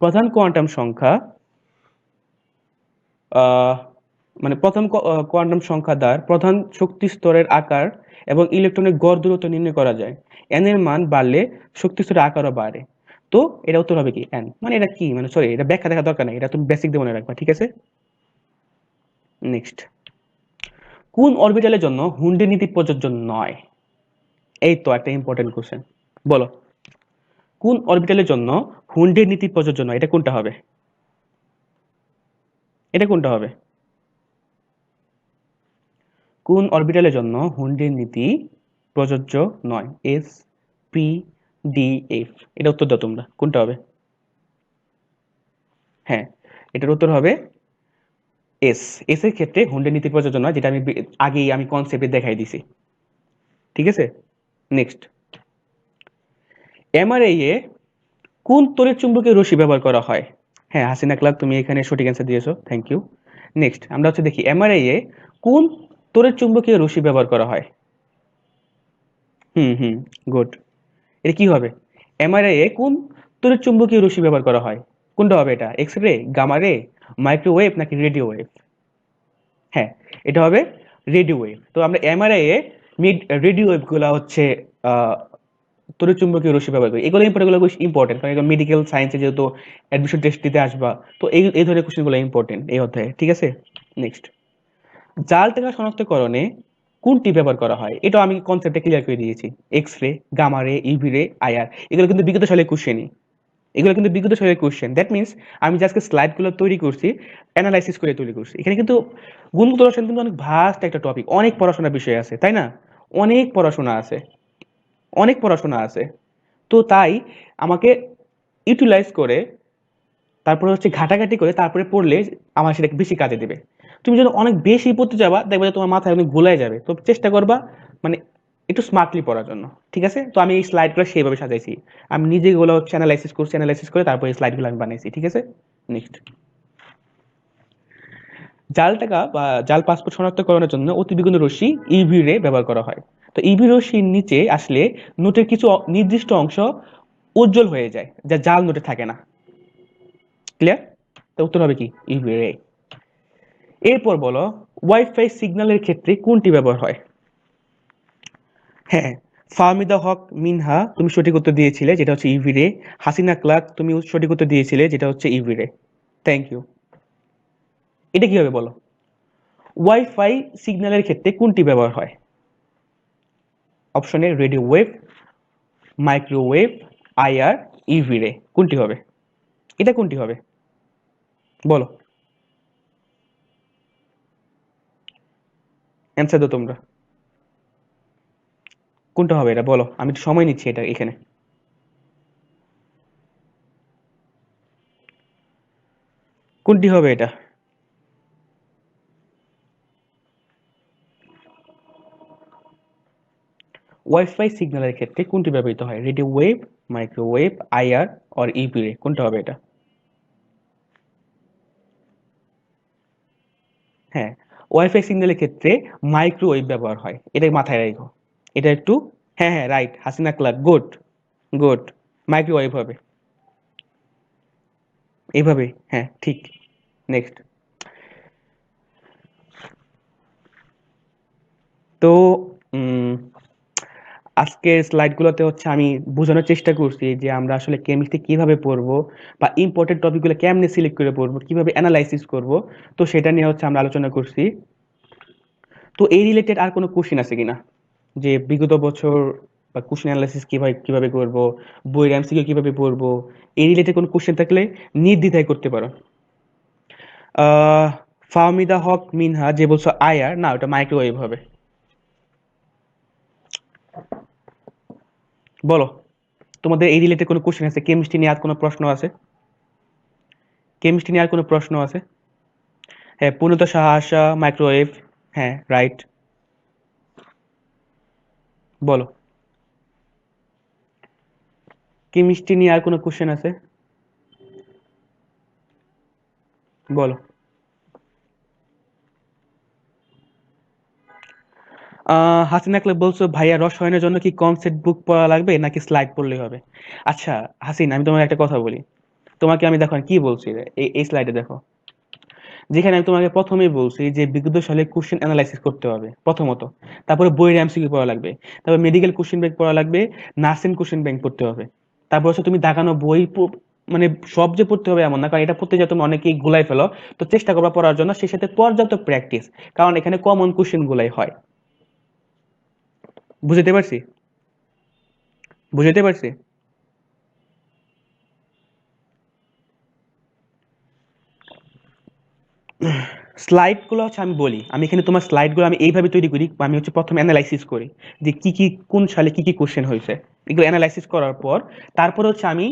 প্রধান কোয়ান্টাম সংখ্যা আহ মানে প্রথম কোয়ান্টাম সংখ্যা দ্বারা প্রধান শক্তি স্তরের আকার এবং ইলেকট্রনের গড় দূরত্ব নির্ণয় করা যায়। এন এর মান বাড়লে শক্তি স্তরের আকারও বাড়ে। তো এটা উত্তর হবে কি এন, মানে এটা কি, মানে সরি, এটা ব্যাখ্যা দেখা দরকার নেই, এটা তুমি বেসিক দিয়ে মনে রাখবা। ঠিক আছে, নেক্সট, কোন অরবিটালের জন্য হুন্ডি নীতি প্রযোজ্য নয়? এই তো একটা ইম্পর্টেন্ট কোশ্চেন, বলো কোন অরবিটালের জন্য হুন্ডি নীতি প্রযোজ্য নয়? এটা কোনটা হবে? এটা কোনটা হবে? কোন অরবিটালের জন্য হুন্ডির নীতি প্রযোজ্য নয়? এস, পি, ডি, এফ, এটা উত্তর দাও তোমরা, কোনটা হবে? হ্যাঁ, এটার উত্তর হবে এস। এস এর ক্ষেত্রে হুন্ডের নীতি প্রযোজ্য নয়, যেটা আমি আগেই আমি কনসেপ্টে দেখাই দিছি। ঠিক আছে, নেক্সট, এমআরআই এ কোন তড়িৎ চুম্বকীয় রশ্মি ব্যবহার করা হয়? হ্যাঁ, হাসিনা ক্লাব, তুমি এখানে সঠিক অ্যান্সার দিয়েছো, থ্যাংক ইউ। নেক্সট, আমরা হচ্ছে দেখি এমআরআই এ কোন তড়িৎ চুম্বকীয় রশ্মি ব্যবহার করা হয়? হুম হুম, গুড। এটা কি হবে? এমআরআই এ কোন তড়িৎ চুম্বকীয় রশ্মি ব্যবহার করা হয়? কোনটা হবে এটা? এক্স রে, গামা রে, মাইক্রোওয়েভ নাকি রেডিও ওয়েভ? হ্যাঁ, এটা হবে রেডিও ওয়েভ। তো আমরা এমআরআই এ মিড রেডিও ওয়েভ গুলা হচ্ছে আহ তড়িৎ চুম্বকীয় রশ্মি ব্যবহার করি, এগুলো ইম্পর্টেন্ট, কারণ এগুলো মেডিকেল সায়েন্সে যেহেতু অ্যাডমিশন টেস্ট দিতে আসবা, তো এই ধরনের কোশ্চেনগুলো ইম্পর্টেন্ট এই অধ্যায়ে। ঠিক আছে, নেক্সট, জাল টেকা শনাক্তকরণে কোনটি ব্যবহার করা হয়? এটাও আমি কনসেপ্টটা ক্লিয়ার করে দিয়েছি। এক্স রে, গামা রে, ইউভি রে, আইআর, এগুলো কিন্তু বিগত সালের কোশ্চেনই। এগুলো কিন্তু বিগত সালের কোশ্চেন। দ্যাট মিনস আমি যে আজকে স্লাইডগুলো তৈরি করছি, অ্যানালাইসিস করে তৈরি করছি। এখানে কিন্তু গুণগত রসায়ন কিন্তু অনেক ভাস্ট একটা টপিক, অনেক পড়াশোনার বিষয় আছে, তাই না? অনেক পড়াশোনা আছে, অনেক পড়াশোনা আছে। তো তাই আমাকে ইউটিলাইজ করে, তারপরে হচ্ছে ঘাটাঘাটি করে তারপরে পড়লে আমার সেটা বেশি কাজে দেবে। তুমি যদি অনেক বেশি পড়তে যাবা, দেখবে যে তোমার মাথায় অনেক গোলায় যাবে। তো চেষ্টা করবা মানে একটু স্মার্টলি পড়ার জন্য, ঠিক আছে? তো আমি এই স্লাইডগুলো সেইভাবে সাজাইছি। আমি নিজে এগুলো হচ্ছে অ্যানালাইসিস করছি, অ্যানালাইসিস করে তারপরে এই স্লাইডগুলো আমি বানাইছি, ঠিক আছে? নেক্সট, জাল টাকা বা জাল পাসপোর্ট শনাক্তকরণের জন্য অতিবেগুনি রশ্মি ইউভি রে ব্যবহার করা হয়। তো ইউভি রশ্মির নিচে আসলে নোটের কিছু নির্দিষ্ট অংশ উজ্জ্বল হয়ে যায়, যা জাল নোটে থাকে না। ক্লিয়ার? তো উত্তর হবে কি? ইউভি রে। এরপর বলো, ওয়াইফাই সিগন্যালের ক্ষেত্রে কোনটি ব্যবহার হয়? হ্যাঁ, ফাহমিদা হক মিনহা তুমি সঠিক উত্তর দিয়েছিলে, যেটা হচ্ছে ইউভি রে। হাসিনা ক্লার্ক তুমি সঠিক উত্তর দিয়েছিলে, যেটা হচ্ছে ইউভি রে। Thank you. এটা কি হবে বলো? ওয়াইফাই সিগন্যালের ক্ষেত্রে কোনটি ব্যবহার হয়? অপশনে radio wave, microwave, IR, UV রে, কোনটি হবে? এটা কোনটি হবে বলো? অ্যান্সার দাও তোমরা, কোনটা হবে এটা বলো? আমি একটু সময় নিচ্ছি এটা এখানে। কোনটি হবে এটা? ওয়াইফাই সিগন্যালের ক্ষেত্রে কোনটি ব্যবহৃত হয়? Radio wave, microwave, IR or UV রে, কোনটা হবে এটা? হ্যাঁ, ওয়াইফাই সিগন্যালের ক্ষেত্রে মাইক্রোওয়েভ ব্যবহার হয়, এটাই মাথায় রাখো। এটা একটু, হ্যাঁ হ্যাঁ right, Hasina Clark, good good. Microwave হবে এইভাবে, হ্যাঁ ঠিক। নেক্সট, তো উম, আজকের স্লাইডগুলোতে হচ্ছে আমি বোঝানোর চেষ্টা করছি যে আমরা আসলে কেমিস্ট্রি কিভাবে পড়বো, বা ইম্পর্টেন্ট টপিকগুলো কেমনে সিলেক্ট করে পড়বো, কিভাবে অ্যানালাইসিস করব। তো সেটা নিয়ে হচ্ছে আমরা আলোচনা করছি। তো এই রিলেটেড আর কোনো কোশ্চেন আছে কিনা, যে বিগত বছর বা কোশ্চেন অ্যানালাইসিস কিভাবে কিভাবে করব, বইয়ের এমসিকিউ কিভাবে পড়বো, এই রিলেটেড কোনো কোশ্চেন থাকলে নির্দ্বিধায় করতে পারো। ফাহমিদা হক মিনহা যে বলছো আয়ার, না ওটা মাইক্রোওয়েভ হবে। বলো, তোমাদের এই রিলেটেড কোনো কোশ্চেন আছে? কেমিস্ট্রি নিয়ে আর কোনো প্রশ্ন আছে? কেমিস্ট্রি নিয়ে আর কোনো প্রশ্ন আছে? হ্যাঁ, পূর্ণতা সাহা আশা মাইক্রোওয়েভ, হ্যাঁ রাইট। বলো, কেমিস্ট্রি নিয়ে আর কোনো কোশ্চেন আছে? বলো। হাসিনা ক্লাব বলছো ভাইয়া রসায়নের জন্য কি কনসেপ্ট বুক পড়া লাগবে নাকি স্লাইড পড়লেই হবে? আচ্ছা হাসিন, আমি তোমাকে একটা কথা বলি। তোমাকে আমি দেখো কি বলছি রে, এই স্লাইডে দেখো, যেখানে আমি তোমাকে প্রথমেই বলছি যে বিগত সালে কোশ্চেন অ্যানালাইসিস করতে হবে প্রথমত, তারপরে বইয়ের এমসিকিউ পড়া লাগবে, তারপর মেডিকেল কোশ্চেন ব্যাংক পড়া লাগবে, নার্সিং কোশ্চেন ব্যাংক পড়তে হবে। তারপর হচ্ছে তুমি দাগানো বই মানে সব যে পড়তে হবে এমন না, কারণ এটা পড়তে যা তুমি অনেকেই গুলাই ফেলো। তো চেষ্টা করবা পড়ার জন্য, সেই সাথে পর্যাপ্ত প্র্যাকটিস, কারণ এখানে কমন কোশ্চেন গুলাই হয়। বুঝতে পারছি? বুঝতে পারছি। স্লাইডগুলো হচ্ছে আমি বলি, আমি এখানে তোমার স্লাইডগুলো আমি এইভাবে তৈরি করি, আমি হচ্ছে প্রথমে অ্যানালাইসিস করি যে কি কি কোন সালে কি কি কোশ্চেন হয়েছে, এগুলো অ্যানালাইসিস করার পর তারপর হচ্ছে আমি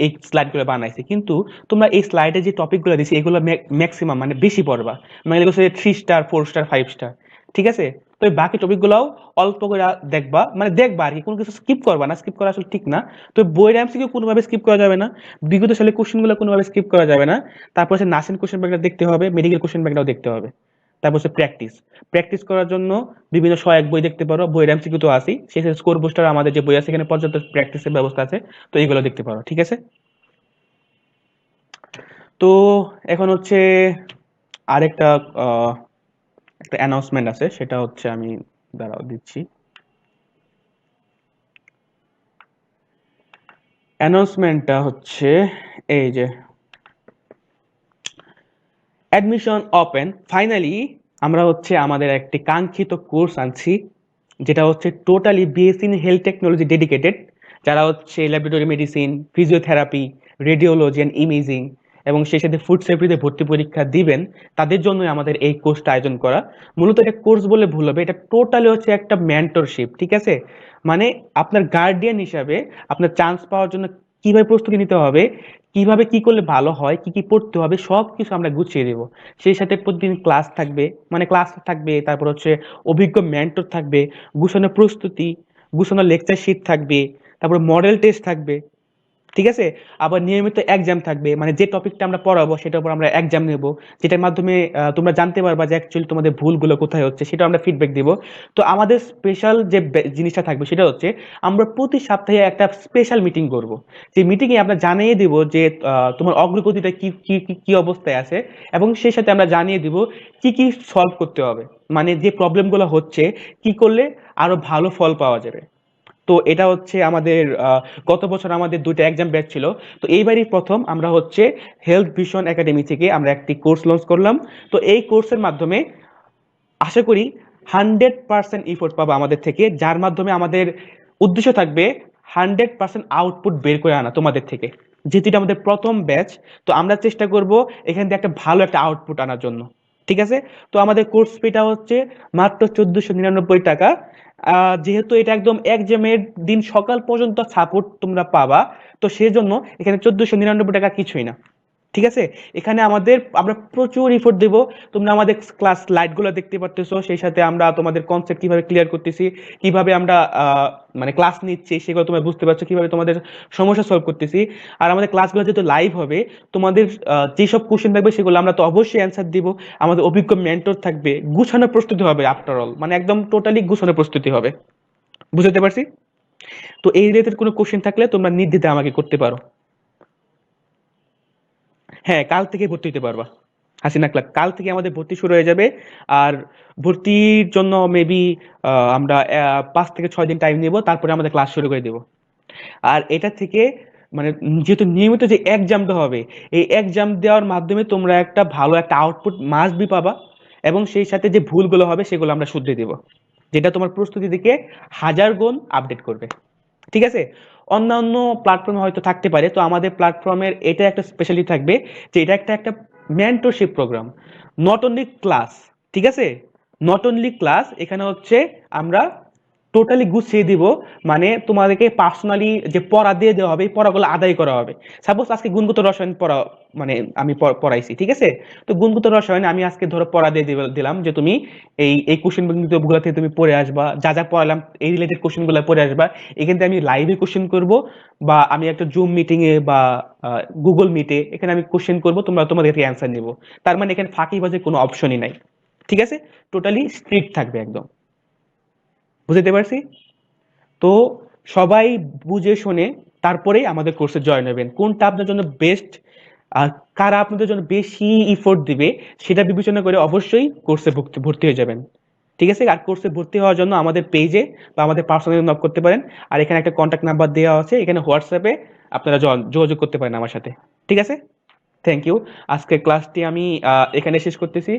এই স্লাইডগুলো বানাইছি। কিন্তু তোমরা এই স্লাইডে যে টপিকগুলো দিচ্ছি এগুলো ম্যাক্সিমাম মানে বেশি পড়বা, মানে এগুলো 3 স্টার 4 স্টার 5 স্টার, ঠিক আছে? তো এই বাকি টপিকগুলোও অল্প করে দেখবা, মানে দেখবা আর কি, কোনো কিছু স্কিপ করবা না, স্কিপ করা আসলে ঠিক না। তো বইয়ের এমসিকিউ কোনোভাবে স্কিপ করা যাবে না, বিগত সালে কোশ্চেনগুলো কোনোভাবে স্কিপ করা যাবে না। তারপর হচ্ছে নার্সিং কোশ্চেন ব্যাংকটা দেখতে হবে, মেডিকেল কোশ্চেন ব্যাংকটাও দেখতে হবে। তারপর হচ্ছে প্র্যাকটিস, প্র্যাকটিস করার জন্য বিভিন্ন সহায়ক বই দেখতে পারো, বইয়ের এমসিকিউ তো আছেই, সেই সাথে স্কোর বুস্টার আমাদের যে বই আছে এখানে পর্যাপ্ত প্র্যাকটিসের ব্যবস্থা আছে। তো এইগুলো দেখতে পারো, ঠিক আছে? তো এখন হচ্ছে আরেকটা আহ, একটা অ্যানাউন্সমেন্ট আছে, সেটা হচ্ছে আমি দাঁড়াও দিচ্ছি। অ্যানাউন্সমেন্টটা হচ্ছে এই যে, অ্যাডমিশন ওপেন ফাইনালি, আমরা হচ্ছে আমাদের একটি কাঙ্ক্ষিত কোর্স আনছি, যেটা হচ্ছে totally BSc in health technology dedicated, যারা হচ্ছে laboratory medicine, physiotherapy, radiology and imaging এবং সেই সাথে ফুড সেফটিতে ভর্তি পরীক্ষা দিবেন, তাদের জন্যই আমাদের এই কোর্সটা আয়োজন করা। মূলত এটা কোর্স বলে ভুল হবে, এটা টোটালি হচ্ছে একটা মেন্টরশিপ, ঠিক আছে? মানে আপনার গার্ডিয়ান হিসাবে আপনার চান্স পাওয়ার জন্য কিভাবে প্রস্তুতি নিতে হবে, কিভাবে কি করলে ভালো হয়, কি কি পড়তে হবে, সব কিছু আমরা গুছিয়ে দেবো। সেই সাথে প্রতিদিন ক্লাস থাকবে, মানে ক্লাস থাকবে, তারপর হচ্ছে অভিজ্ঞ মেন্টর থাকবে, গুছানো প্রস্তুতি, গুছানো লেকচার শিট থাকবে, তারপর মডেল টেস্ট থাকবে, ঠিক আছে? আবার নিয়মিত এক্সাম থাকবে, মানে যে টপিকটা আমরা পড়াবো সেটার উপর আমরা এক্সাম নেব, যেটার মাধ্যমে তোমরা জানতে পারবা যে অ্যাকচুয়ালি তোমাদের ভুলগুলো কোথায় হচ্ছে, সেটা আমরা ফিডব্যাক দিব। তো আমাদের স্পেশাল যে জিনিসটা থাকবে সেটা হচ্ছে আমরা প্রতি সপ্তাহে একটা স্পেশাল মিটিং করব। যে মিটিংয়ে আমরা জানিয়ে দিব যে তোমার অগ্রগতিটা কি কি কি কি অবস্থায় আছে, এবং সেই সাথে আমরা জানিয়ে দিব কি কি সলভ করতে হবে, মানে যে প্রবলেমগুলো হচ্ছে কি করলে আরো ভালো ফল পাওয়া যাবে। তো এটা হচ্ছে আমাদের গত বছর আমাদের দুইটা এক্সাম ব্যাচ ছিল। তো এইবারই প্রথম আমরা হচ্ছে হেলথ ভিশন একাডেমি থেকে আমরা একটি কোর্স লঞ্চ করলাম। তো এই কোর্সের মাধ্যমে আশা করি 100% ইফোর্ট পাবো আমাদের থেকে, যার মাধ্যমে আমাদের উদ্দেশ্য থাকবে 100% আউটপুট বের করে আনা তোমাদের থেকে। যেহেতু এটা আমাদের প্রথম ব্যাচ, তো আমরা চেষ্টা করব এখান থেকে একটা ভালো একটা আউটপুট আনার জন্য, ঠিক আছে? তো আমাদের কোর্স ফিটা হচ্ছে মাত্র 1499 টাকা। যেহেতু এটা একদম এক্সামের দিন সকাল পর্যন্ত সাপোর্ট তোমরা পাবা, তো সেজন্য এখানে 1499 টাকা কিছুই না, ঠিক আছে? এখানে আমরা প্রচুর এফোর্ট দেব। তোমরা আমাদের ক্লাস স্লাইডগুলো দেখতে পারতেছো, সেই সাথে আমরা তোমাদের কনসেপ্ট কিভাবে ক্লিয়ার করতেছি, কিভাবে আমরা মানে ক্লাস নিচ্ছি সেগুলো তোমরা বুঝতে পারছো, কিভাবে তোমাদের সমস্যা সলভ করতেছি। আর আমাদের ক্লাসগুলো যেহেতু লাইভ হবে, তোমাদের যেসব কোশ্চেন থাকবে সেগুলো আমরা তো অবশ্যই অ্যান্সার দিব। আমাদের অভিজ্ঞ মেন্টর থাকবে, গুছানো প্রস্তুতি হবে, আফটার অল মানে একদম টোটালি গুছানো প্রস্তুতি হবে। বুঝতে পারছি? তো এই রিলেটেড কোনো কোশ্চেন থাকলে তোমরা নির্দ্বিধায় আমাকে করতে পারো। হ্যাঁ, কাল থেকে ভর্তি হতে পারবা। হাসিনা ক্লাব কাল থেকে আমাদের ভর্তি শুরু হয়ে যাবে। আর ভর্তির জন্য মেবি আমরা 5 থেকে 6 দিন টাইম নিব, তারপরে আমাদের ক্লাস শুরু করে দেব। আর এটা থেকে মানে যেহেতু নিয়মিত যে এক্সামটা হবে, এই এক্সাম দেওয়ার মাধ্যমে তোমরা একটা ভালো একটা আউটপুট মাস্ট বি পাবা, এবং সেই সাথে যে ভুলগুলো হবে সেগুলো আমরা শুধরে দেব, যেটা তোমার প্রস্তুতি দিকে হাজার গুণ আপডেট করবে, ঠিক আছে? অন্যান্য প্ল্যাটফর্মে হয়তো থাকতে পারে, তো আমাদের প্ল্যাটফর্মের এটা একটা স্পেশালিটি থাকবে যে এটা একটা একটা mentorship program, not only class, ঠিক আছে? নট অনলি ক্লাস, এখানে হচ্ছে আমরা টোটালি গুছিয়ে দিব। মানে তোমাদেরকে পার্সোনালি যে পড়া দিয়ে দেওয়া হবে, এই পড়াগুলো আদায় করা হবে। সাপোজ আজকে গুণগত রসায়ন পড়া, মানে আমি পড়াইছি, ঠিক আছে? তো গুণগত রসায়নে আমি আজকে ধরো পড়া দিয়ে দিলাম যে তুমি এই এই কোশ্চেন গুলো থেকে তুমি পড়ে আসবা, যা যা পড়ালাম এই রিলেটেড কোশ্চেন গুলো পড়ে আসবা। এখান থেকে আমি লাইভে কোশ্চেন করব, বা আমি একটা জুম মিটিং এ বা গুগল মিটে এখানে আমি কোশ্চেন করব, তোমরা তোমাদের অ্যান্সার নিব। তার মানে এখানে ফাঁকিবাজের কোনো অপশনই নাই, ঠিক আছে? টোটালি স্ট্রিক্ট থাকবে একদম। বুঝতে পারছি? তো সবাই বুঝে শুনে তারপরেই আমাদের কোর্সে জয়েন হবেন, কোনটা আপনার জন্য বেস্ট আর কারা আপনাদের জন্য বেশি ইফোর্ট দিবে সেটা বিবেচনা করে অবশ্যই কোর্সে ভর্তি হয়ে যাবেন, ঠিক আছে? আর কোর্সে ভর্তি হওয়ার জন্য আমাদের পেজে বা আমাদের পার্সোনালি নক করতে পারেন। আর এখানে একটা কন্ট্যাক্ট নাম্বার দেওয়া আছে, এখানে হোয়াটসঅ্যাপে আপনারা যোগাযোগ করতে পারেন আমার সাথে, ঠিক আছে? Thank you. আজকের ক্লাসটি আমি এখানে শেষ করতেছি।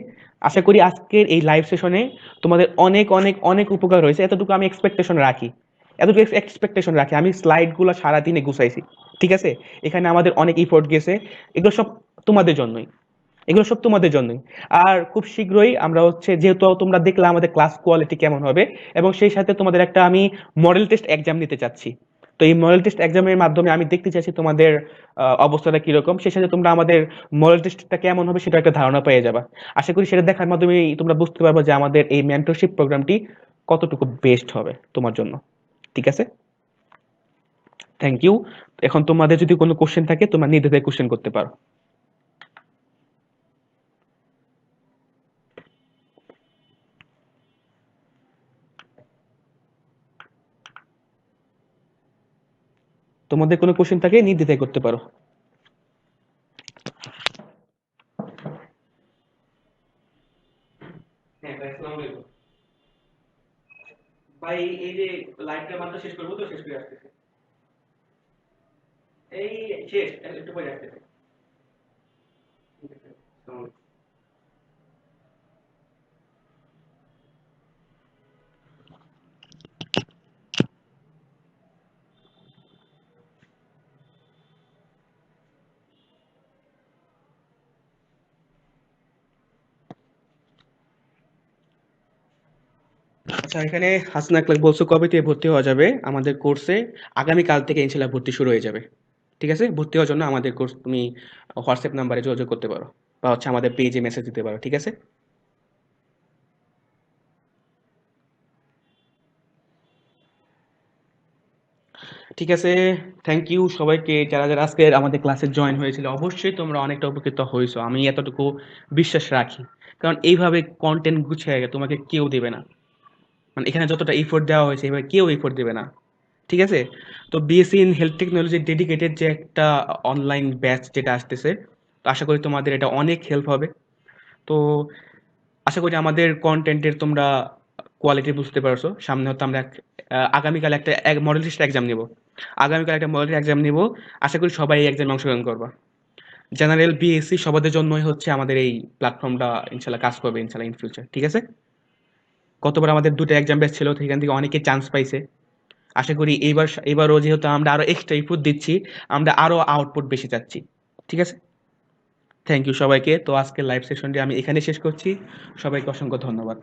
আশা করি আজকের এই লাইভ সেশনে তোমাদের অনেক অনেক অনেক উপকার হয়েছে, এতটুকু আমি এক্সপেকটেশন রাখি। এতটুকু এক্সপেকটেশন রাখি, আমি স্লাইডগুলো সারাদিনে গুছাইছি, ঠিক আছে? এখানে আমাদের অনেক ইফোর্ট গেছে, এগুলো সব তোমাদের জন্যই, এগুলো সব তোমাদের জন্যই। আর খুব শীঘ্রই আমরা হচ্ছে, যেহেতু তোমরা দেখলে আমাদের ক্লাস কোয়ালিটি কেমন হবে, এবং সেই সাথে তোমাদের একটা আমি মডেল টেস্ট এক্সাম নিতে চাচ্ছি। তো এই মডেল টেস্ট এক্সামের মাধ্যমে আমি দেখতে চাচ্ছি তোমাদের অবস্থাটা কিরকম, সেই সাথে তোমরা আমাদের মডেল টেস্টটা কেমন হবে সেটা একটা ধারণা পেয়ে যাবা। আশা করি সেটা দেখার মাধ্যমে তোমরা বুঝতে পারবে যে আমাদের এই মেন্টরশিপ প্রোগ্রামটি কতটুকু বেস্ট হবে তোমার জন্য, ঠিক আছে? Thank you. এখন তোমাদের যদি কোনো কোশ্চেন থাকে তোমরা নির্দ্বিধায় কোশ্চেন করতে পারো। তোমাদের কোনো কোশ্চেন থাকে নির্দ্বিধায় করতে পারো। হ্যাঁ ভাই, আসসালামু আলাইকুম। ভাই এই যে লাইভটা মাত্র শেষ করবো, তো শেষ করে আসতেছি। এই শেষ, একটু পরে আসতেছি। ঠিক আছে, আসসালামু আলাইকুম। আচ্ছা, এখানে হাসনা আক্তার বলছো কবে থেকে ভর্তি হওয়া যাবে আমাদের কোর্সে? আগামীকাল থেকে ইনশাল্লাহ ভর্তি শুরু হয়ে যাবে। ঠিক আছে? ভর্তি হওয়ার জন্য আমাদের কোর্স তুমি হোয়াটসঅ্যাপ নাম্বারে যোগাযোগ করতে পারো বা হচ্ছে আমাদের পেজে মেসেজ দিতে পারো। ঠিক আছে? ঠিক আছে, থ্যাংক ইউ সবাইকে যারা আজকে আমাদের ক্লাসে জয়েন হয়েছিল। অবশ্যই তোমরা অনেকটা উপকৃত হয়েছো, আমি এতটুকু বিশ্বাস রাখি। কারণ এইভাবে কন্টেন্ট গুছিয়ে তোমাকে কেউ দেবে না। মানে এখানে যতটা এফোর্ট দেওয়া হয়েছে এভাবে কেউ এফোর্ট দেবে না। ঠিক আছে? তো BSc in health technology dedicated যে একটা অনলাইন ব্যাচ যেটা আসতেছে, তো আশা করি তোমাদের এটা অনেক হেল্প হবে। তো আশা করি আমাদের কন্টেন্টের তোমরা কোয়ালিটি বুঝতে পারছো। সামনে হয়তো আমরা আগামীকাল একটা মডেল টেস্ট এক্সাম নেব। আগামীকাল একটা মডেল এক্সাম নেব। আশা করি সবাই এই এক্সামে অংশগ্রহণ করবা। জেনারেল বিএসসি সবাদের জন্যই হচ্ছে আমাদের এই প্ল্যাটফর্মটা ইনশাল্লাহ কাজ করবে ইনশাল্লাহ ইন ফিউচার। ঠিক আছে? গতবার আমাদের দুটো এক্সাম ব্যাচ ছিল, সেখান থেকে অনেকে চান্স পাইছে। আশা করি এবারও যেহেতু আমরা আরো এক্সট্রা ইনপুট দিচ্ছি, আমরা আরো আউটপুট বেশি চাচ্ছি। ঠিক আছে? থ্যাংক ইউ সবাইকে। তো আজকের লাইভ সেশনটি আমি এখানে শেষ করছি। সবাইকে অসংখ্য ধন্যবাদ।